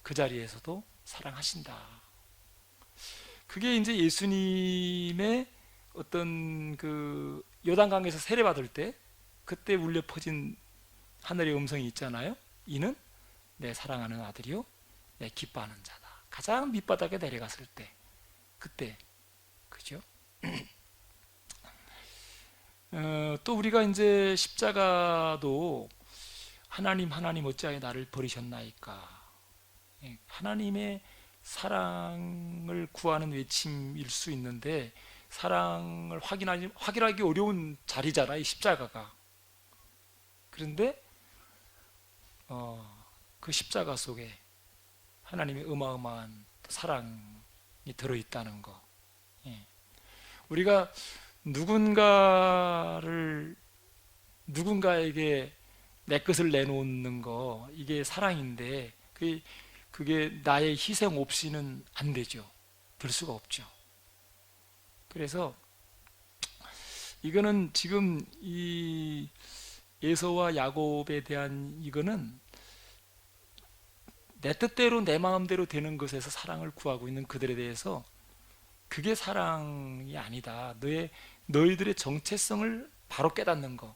그 자리에서도 사랑하신다. 그게 이제 예수님의 어떤 그 요단강에서 세례받을 때 그때 울려 퍼진 하늘의 음성이 있잖아요. 이는 내 사랑하는 아들이요 내 기뻐하는 자다. 가장 밑바닥에 내려갔을 때, 그때, 그죠? 또 우리가 이제 십자가도 하나님 어찌하여 나를 버리셨나이까, 하나님의 사랑을 구하는 외침일 수 있는데 사랑을 확인하기 어려운 자리잖아요, 십자가가. 그런데 그 십자가 속에 하나님의 어마어마한 사랑이 들어있다는 거. 우리가 누군가에게 내 것을 내놓는 거, 이게 사랑인데 그게 나의 희생 없이는 안 되죠. 될 수가 없죠. 그래서 이거는 지금 이 에서와 야곱에 대한 이거는 내 뜻대로 내 마음대로 되는 것에서 사랑을 구하고 있는 그들에 대해서 그게 사랑이 아니다. 너희들의 정체성을 바로 깨닫는 거.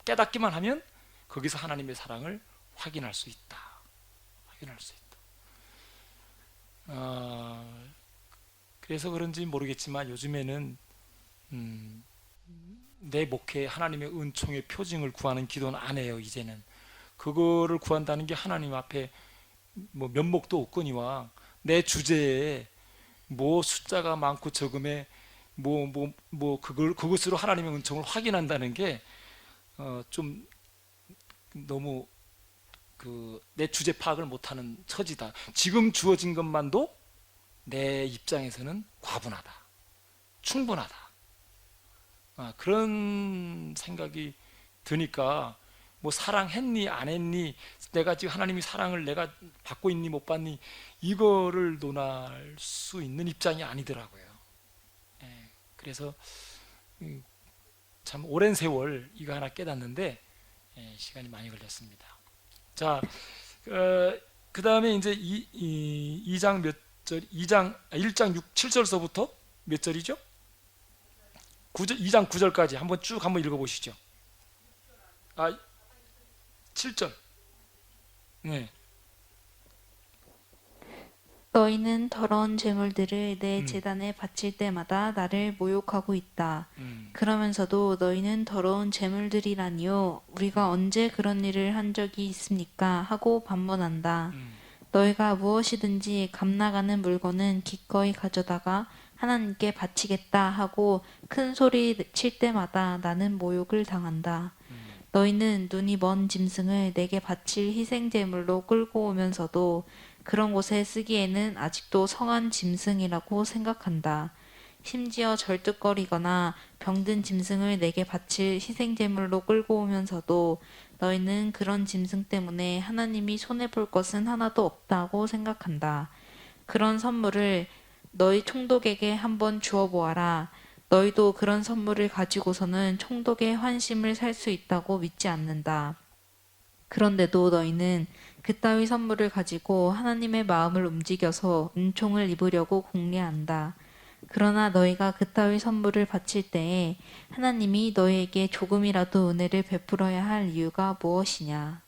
깨닫기만 하면 거기서 하나님의 사랑을 확인할 수 있다. 확인할 수 있다. 그래서 그런지 모르겠지만 요즘에는 내 목회에 하나님의 은총의 표징을 구하는 기도는 안 해요. 이제는 그거를 구한다는 게 하나님 앞에 뭐 면목도 없거니와 내 주제에 뭐 숫자가 많고 적음에 그것으로 하나님의 은총을 확인한다는 게 좀 너무 내 주제 파악을 못하는 처지다. 지금 주어진 것만도 내 입장에서는 과분하다, 충분하다. 그런 생각이 드니까 뭐 사랑했니 안 했니, 내가 지금 하나님이 사랑을 내가 받고 있니 못 받니, 이거를 논할 수 있는 입장이 아니더라고요. 그래서 참 오랜 세월 이거 하나 깨닫는데 시간이 많이 걸렸습니다. 자, 그 다음에 이제 2장 몇 절, 1장 7절서부터 몇 절이죠? 2장 9절까지 한번 읽어보시죠. 7절. 네. 너희는 더러운 제물들을 내 음. 제단에 바칠 때마다 나를 모욕하고 있다. 음. 그러면서도 너희는 더러운 제물들이라니요. 우리가 언제 그런 일을 한 적이 있습니까? 하고 반문한다. 음. 너희가 무엇이든지 값나가는 물건은 기꺼이 가져다가 하나님께 바치겠다 하고 큰 소리 칠 때마다 나는 모욕을 당한다. 너희는 눈이 먼 짐승을 내게 바칠 희생제물로 끌고 오면서도 그런 곳에 쓰기에는 아직도 성한 짐승이라고 생각한다. 심지어 절뚝거리거나 병든 짐승을 내게 바칠 희생제물로 끌고 오면서도 너희는 그런 짐승 때문에 하나님이 손해볼 것은 하나도 없다고 생각한다. 그런 선물을 너희 총독에게 한번 주어 보아라. 너희도 그런 선물을 가지고서는 총독의 환심을 살 수 있다고 믿지 않는다. 그런데도 너희는 그따위 선물을 가지고 하나님의 마음을 움직여서 은총을 입으려고 궁리한다. 그러나 너희가 그따위 선물을 바칠 때에 하나님이 너희에게 조금이라도 은혜를 베풀어야 할 이유가 무엇이냐?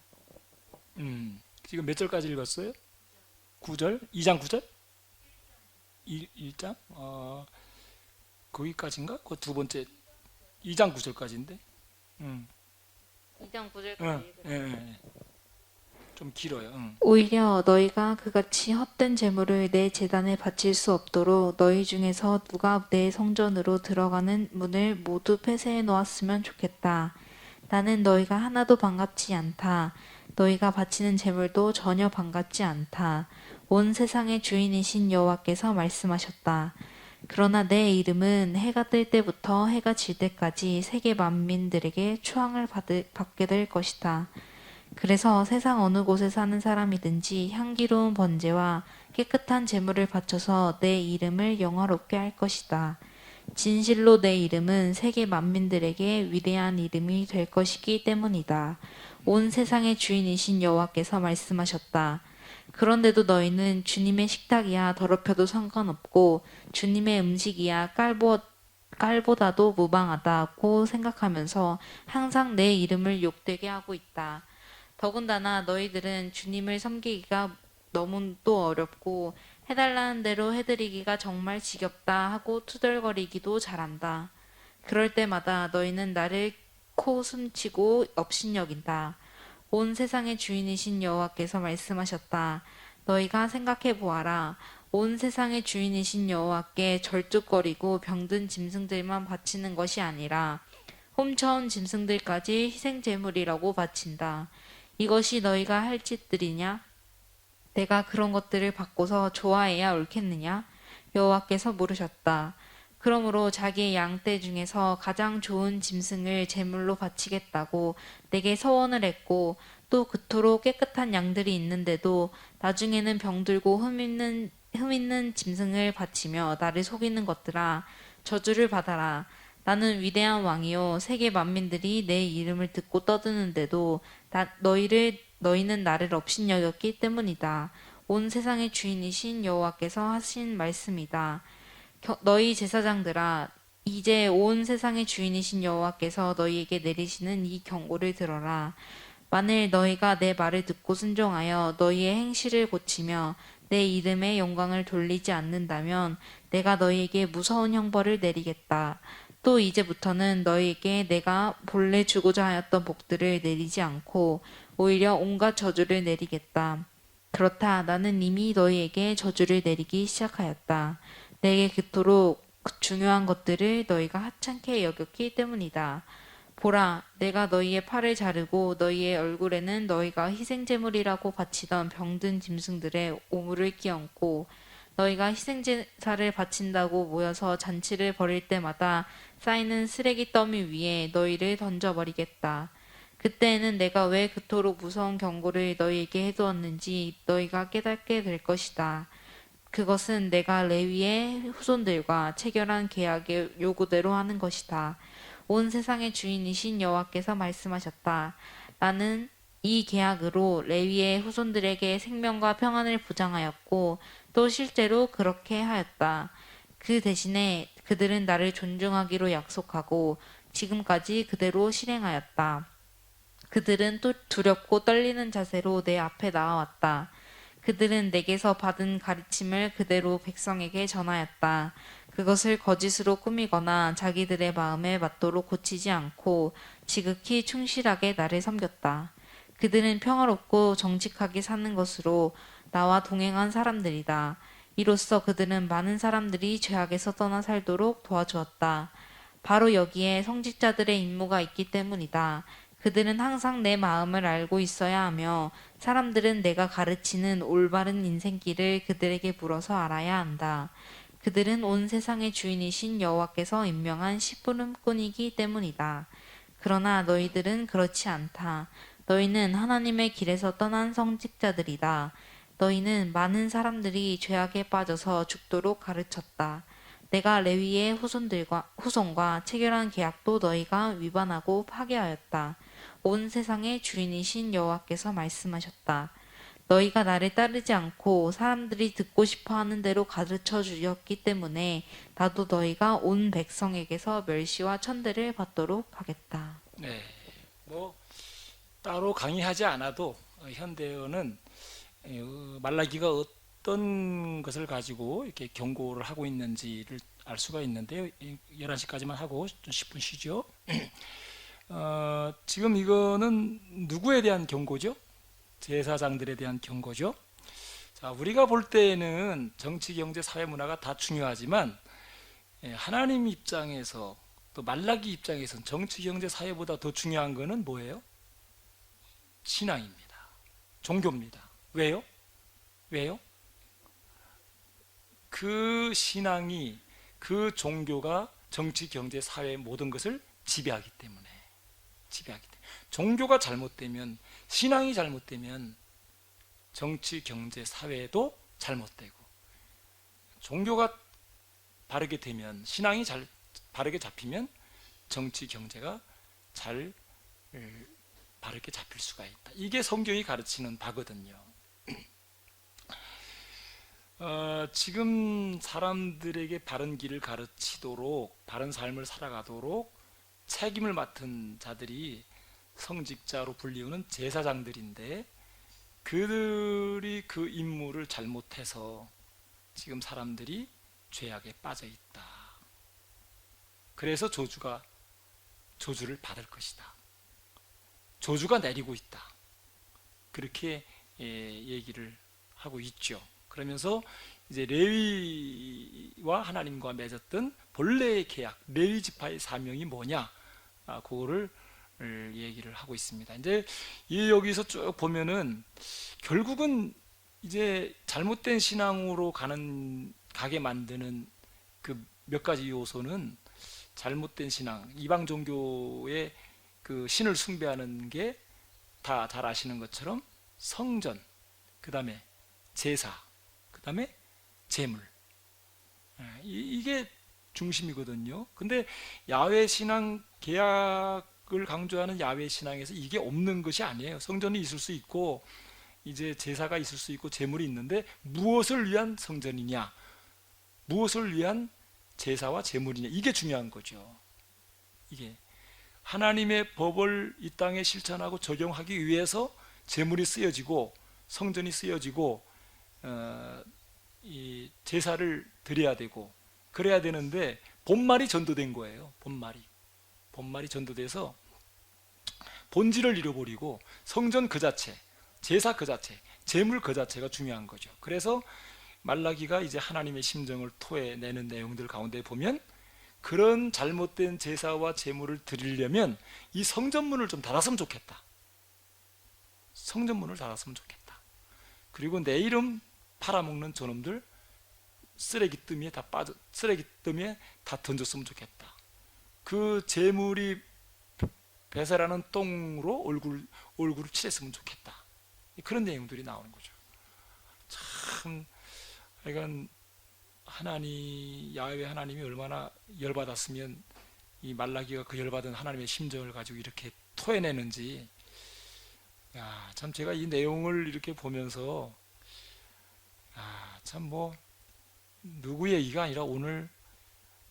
지금 몇 절까지 읽었어요? 9절? 2장 9절? 1장? 거기까지인가? 그 두 번째 2장 9절까지인데. 2장 9절까지 예. 좀 길어요. 오히려 너희가 그같이 헛된 재물을 내 제단에 바칠 수 없도록 너희 중에서 누가 내 성전으로 들어가는 문을 모두 폐쇄해 놓았으면 좋겠다. 나는 너희가 하나도 반갑지 않다. 너희가 바치는 재물도 전혀 반갑지 않다. 온 세상의 주인이신 여호와께서 말씀하셨다. 그러나 내 이름은 해가 뜰 때부터 해가 질 때까지 세계 만민들에게 추앙을 받게 될 것이다. 그래서 세상 어느 곳에 사는 사람이든지 향기로운 번제와 깨끗한 제물을 바쳐서 내 이름을 영화롭게 할 것이다. 진실로 내 이름은 세계 만민들에게 위대한 이름이 될 것이기 때문이다. 온 세상의 주인이신 여호와께서 말씀하셨다. 그런데도 너희는 주님의 식탁이야 더럽혀도 상관없고 주님의 음식이야 깔보다도 무방하다고 생각하면서 항상 내 이름을 욕되게 하고 있다. 더군다나 너희들은 주님을 섬기기가 너무도 어렵고 해달라는 대로 해드리기가 정말 지겹다 하고 투덜거리기도 잘한다. 그럴 때마다 너희는 나를 코숨치고 업신여긴다. 온 세상의 주인이신 여호와께서 말씀하셨다. 너희가 생각해 보아라. 온 세상의 주인이신 여호와께 절뚝거리고 병든 짐승들만 바치는 것이 아니라 훔쳐온 짐승들까지 희생제물이라고 바친다. 이것이 너희가 할 짓들이냐? 내가 그런 것들을 받고서 좋아해야 옳겠느냐? 여호와께서 물으셨다. 그러므로 자기의 양떼 중에서 가장 좋은 짐승을 제물로 바치겠다고 내게 서원을 했고 또 그토록 깨끗한 양들이 있는데도 나중에는 병들고 흠 있는 짐승을 바치며 나를 속이는 것들아 저주를 받아라. 나는 위대한 왕이요 세계 만민들이 내 이름을 듣고 떠드는데도 너희는 나를 업신여겼기 때문이다. 온 세상의 주인이신 여호와께서 하신 말씀이다. 너희 제사장들아 이제 온 세상의 주인이신 여호와께서 너희에게 내리시는 이 경고를 들어라. 만일 너희가 내 말을 듣고 순종하여 너희의 행실을 고치며 내 이름의 영광을 돌리지 않는다면 내가 너희에게 무서운 형벌을 내리겠다. 또 이제부터는 너희에게 내가 본래 주고자 하였던 복들을 내리지 않고 오히려 온갖 저주를 내리겠다. 그렇다. 나는 이미 너희에게 저주를 내리기 시작하였다. 내게 그토록 중요한 것들을 너희가 하찮게 여겼기 때문이다. 보라, 내가 너희의 팔을 자르고 너희의 얼굴에는 너희가 희생제물이라고 바치던 병든 짐승들의 오물을 끼얹고 너희가 희생제사를 바친다고 모여서 잔치를 벌일 때마다 쌓이는 쓰레기 더미 위에 너희를 던져버리겠다. 그때에는 내가 왜 그토록 무서운 경고를 너희에게 해두었는지 너희가 깨닫게 될 것이다. 그것은 내가 레위의 후손들과 체결한 계약의 요구대로 하는 것이다. 온 세상의 주인이신 여호와께서 말씀하셨다. 나는 이 계약으로 레위의 후손들에게 생명과 평안을 보장하였고 또 실제로 그렇게 하였다. 그 대신에 그들은 나를 존중하기로 약속하고 지금까지 그대로 실행하였다. 그들은 또 두렵고 떨리는 자세로 내 앞에 나아왔다. 그들은 내게서 받은 가르침을 그대로 백성에게 전하였다. 그것을 거짓으로 꾸미거나 자기들의 마음에 맞도록 고치지 않고 지극히 충실하게 나를 섬겼다. 그들은 평화롭고 정직하게 사는 것으로 나와 동행한 사람들이다. 이로써 그들은 많은 사람들이 죄악에서 떠나 살도록 도와주었다. 바로 여기에 성직자들의 임무가 있기 때문이다. 그들은 항상 내 마음을 알고 있어야 하며 사람들은 내가 가르치는 올바른 인생길을 그들에게 물어서 알아야 한다. 그들은 온 세상의 주인이신 여호와께서 임명한 시부름꾼이기 때문이다. 그러나 너희들은 그렇지 않다. 너희는 하나님의 길에서 떠난 성직자들이다. 너희는 많은 사람들이 죄악에 빠져서 죽도록 가르쳤다. 내가 레위의 후손과 체결한 계약도 너희가 위반하고 파괴하였다. 온 세상의 주인이신 여호와께서 말씀하셨다. 너희가 나를 따르지 않고 사람들이 듣고 싶어 하는 대로 가르쳐 주었기 때문에 나도 너희가 온 백성에게서 멸시와 천대를 받도록 하겠다. 네, 뭐 따로 강의하지 않아도 현대어는 말라기가 어떤 것을 가지고 이렇게 경고를 하고 있는지를 알 수가 있는데요. 11시까지만 하고 좀 10분 쉬죠. 지금 이거는 누구에 대한 경고죠? 제사장들에 대한 경고죠. 자, 우리가 볼 때에는 정치, 경제, 사회, 문화가 다 중요하지만 하나님 입장에서 또 말라기 입장에서는 정치, 경제, 사회보다 더 중요한 것은 뭐예요? 신앙입니다. 종교입니다. 왜요? 왜요? 그 신앙이, 그 종교가 정치, 경제, 사회 모든 것을 지배하기 때문에. 종교가 잘못되면, 신앙이 잘못되면 정치, 경제, 사회도 잘못되고, 종교가 바르게 되면, 신앙이 바르게 잡히면 정치, 경제가 바르게 잡힐 수가 있다. 이게 성경이 가르치는 바거든요. 지금 사람들에게 바른 길을 가르치도록, 바른 삶을 살아가도록 책임을 맡은 자들이 성직자로 불리우는 제사장들인데, 그들이 그 임무를 잘못해서 지금 사람들이 죄악에 빠져 있다. 그래서 저주를 받을 것이다. 저주가 내리고 있다. 그렇게 얘기를 하고 있죠. 그러면서 이제 레위와 하나님과 맺었던 본래의 계약, 레위 지파의 사명이 뭐냐, 그거를 얘기를 하고 있습니다. 이제 여기서 쭉 보면은 결국은 이제 잘못된 신앙으로 가게 만드는 그 몇 가지 요소는, 잘못된 신앙, 이방 종교의 그 신을 숭배하는 게 다 잘 아시는 것처럼 성전, 그 다음에 제사, 그 다음에 제물, 이게 중심이거든요. 근데 야훼 신앙, 계약을 강조하는 야훼 신앙에서 이게 없는 것이 아니에요. 성전이 있을 수 있고 이제 제사가 있을 수 있고 제물이 있는데, 무엇을 위한 성전이냐, 무엇을 위한 제사와 제물이냐, 이게 중요한 거죠. 이게 하나님의 법을 이 땅에 실천하고 적용하기 위해서 제물이 쓰여지고 성전이 쓰여지고 이 제사를 드려야 되고 그래야 되는데, 본말이 전도된 거예요. 본말이 전도돼서 본질을 잃어버리고 성전 그 자체, 제사 그 자체, 제물 그 자체가 중요한 거죠. 그래서 말라기가 이제 하나님의 심정을 토해내는 내용들 가운데 보면, 그런 잘못된 제사와 제물을 드리려면 이 성전문을 좀 닫았으면 좋겠다. 성전문을 닫았으면 좋겠다. 그리고 내 이름 팔아먹는 저놈들 쓰레기더미에 다 던졌으면 좋겠다. 그 제물이 배설하는 똥으로 얼굴을 칠했으면 좋겠다. 그런 내용들이 나오는 거죠. 참, 그러니까 야훼 하나님이 얼마나 열받았으면 이 말라기가 그 열받은 하나님의 심정을 가지고 이렇게 토해내는지, 참 제가 이 내용을 이렇게 보면서 참 뭐 누구 얘기가 아니라 오늘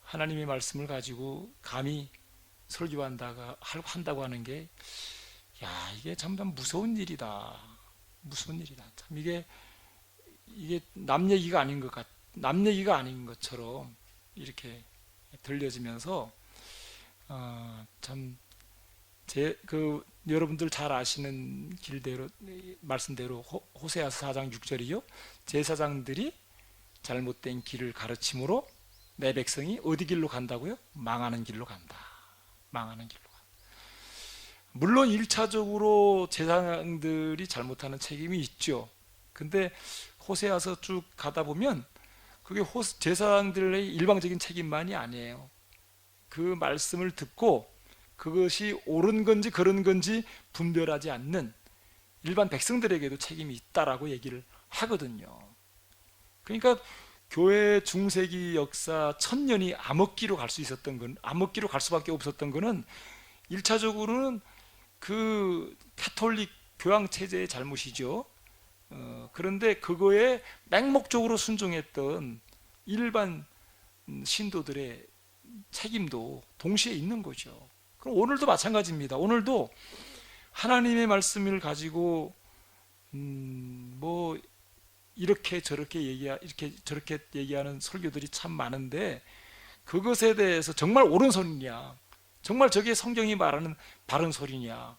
하나님의 말씀을 가지고 감히 설교한다고 하는 게, 이게 참 무서운 일이다. 참 이게 이게 남 얘기가 아닌 남 얘기가 아닌 것처럼 이렇게 들려지면서 참 여러분들 잘 아시는 길대로 말씀대로 호세아서 4장 6절이요. 제사장들이 잘못된 길을 가르침으로 내 백성이 어디 길로 간다고요? 망하는 길로 간다. 망하는 길로 간다. 물론 1차적으로 제사장들이 잘못하는 책임이 있죠. 근데 호세아서 쭉 가다 보면 그게 제사장들의 일방적인 책임만이 아니에요. 그 말씀을 듣고 그것이 옳은 건지 그른 건지 분별하지 않는 일반 백성들에게도 책임이 있다라고 얘기를 하거든요. 그러니까 교회 중세기 역사 1000년이 암흑기로 갈 수 있었던 건, 암흑기로 갈 수밖에 없었던 거는 1차적으로는 그 가톨릭 교황 체제의 잘못이죠. 그런데 그거에 맹목적으로 순종했던 일반 신도들의 책임도 동시에 있는 거죠. 그럼 오늘도 마찬가지입니다. 오늘도 하나님의 말씀을 가지고 뭐 이렇게 저렇게 얘기하는 설교들이 참 많은데 그것에 대해서 정말 옳은 소리냐, 정말 저게 성경이 말하는 바른 소리냐,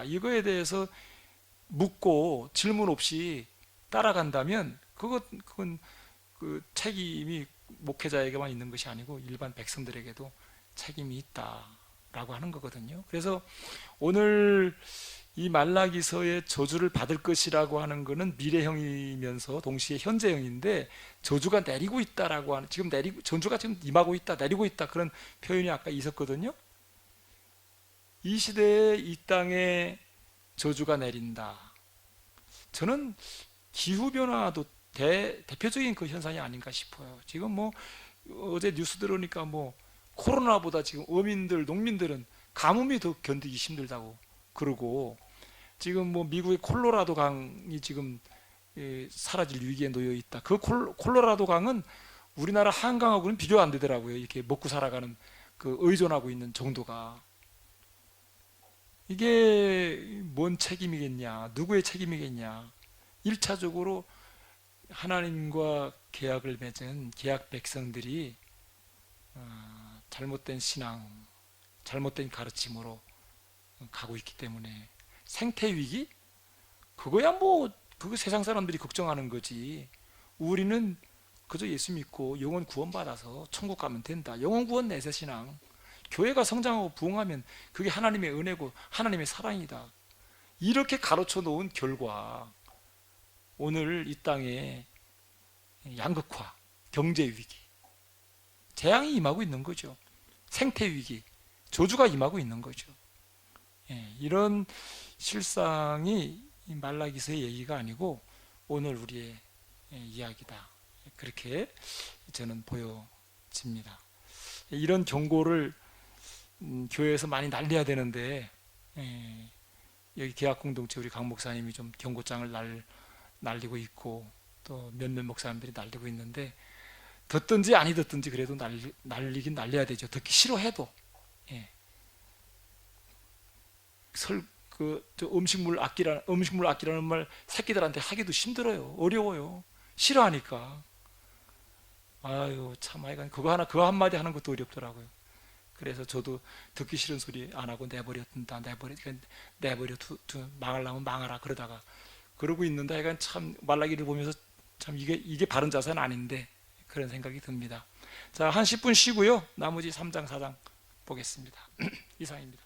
이거에 대해서 묻고 질문 없이 따라간다면 그건 그 책임이 목회자에게만 있는 것이 아니고 일반 백성들에게도 책임이 있다라고 하는 거거든요. 그래서 오늘 이 말라기서의 저주를 받을 것이라고 하는 것은 미래형이면서 동시에 현재형인데 저주가 내리고 있다라고 하는, 지금 저주가 지금 임하고 있다, 내리고 있다, 그런 표현이 아까 있었거든요. 이 시대에 이 땅에 저주가 내린다. 저는 기후변화도 대표적인 그 현상이 아닌가 싶어요. 지금 뭐 어제 뉴스 들으니까 뭐 코로나보다 지금 어민들, 농민들은 가뭄이 더 견디기 힘들다고 그러고, 지금 뭐 미국의 콜로라도 강이 지금 사라질 위기에 놓여 있다. 그 콜로라도 강은 우리나라 한강하고는 비교가 안 되더라고요. 이렇게 먹고 살아가는 그 의존하고 있는 정도가. 이게 뭔 책임이겠냐, 누구의 책임이겠냐. 1차적으로 하나님과 계약을 맺은 계약 백성들이 잘못된 신앙, 잘못된 가르침으로 가고 있기 때문에 생태 위기? 그거야 뭐 그거 세상 사람들이 걱정하는 거지. 우리는 그저 예수 믿고 영혼 구원받아서 천국 가면 된다. 영혼 구원 내세 신앙. 교회가 성장하고 부흥하면 그게 하나님의 은혜고 하나님의 사랑이다. 이렇게 가르쳐 놓은 결과 오늘 이 땅에 양극화, 경제 위기, 재앙이 임하고 있는 거죠. 생태 위기, 저주가 임하고 있는 거죠. 이런 실상이 말라기서의 얘기가 아니고 오늘 우리의 이야기다. 그렇게 저는 보여집니다. 이런 경고를 교회에서 많이 날려야 되는데 여기 계약공동체 우리 강 목사님이 좀 경고장을 날리고 있고 또 몇몇 목사님들이 날리고 있는데 듣든지 아니 듣든지 그래도 날리긴 날려야 되죠. 듣기 싫어해도. 음식물 아끼라는 말 새끼들한테 하기도 힘들어요. 어려워요. 싫어하니까. 아유 참 하여간 그거 한마디 하는 것도 어렵더라고요. 그래서 저도 듣기 싫은 소리 안 하고 내버려 망하려면 망하라 그러고 있는데 하여간 참 말라기를 보면서 참 이게 바른 자세는 아닌데 그런 생각이 듭니다. 자, 한 10분 쉬고요. 나머지 3장 4장 보겠습니다. 이상입니다.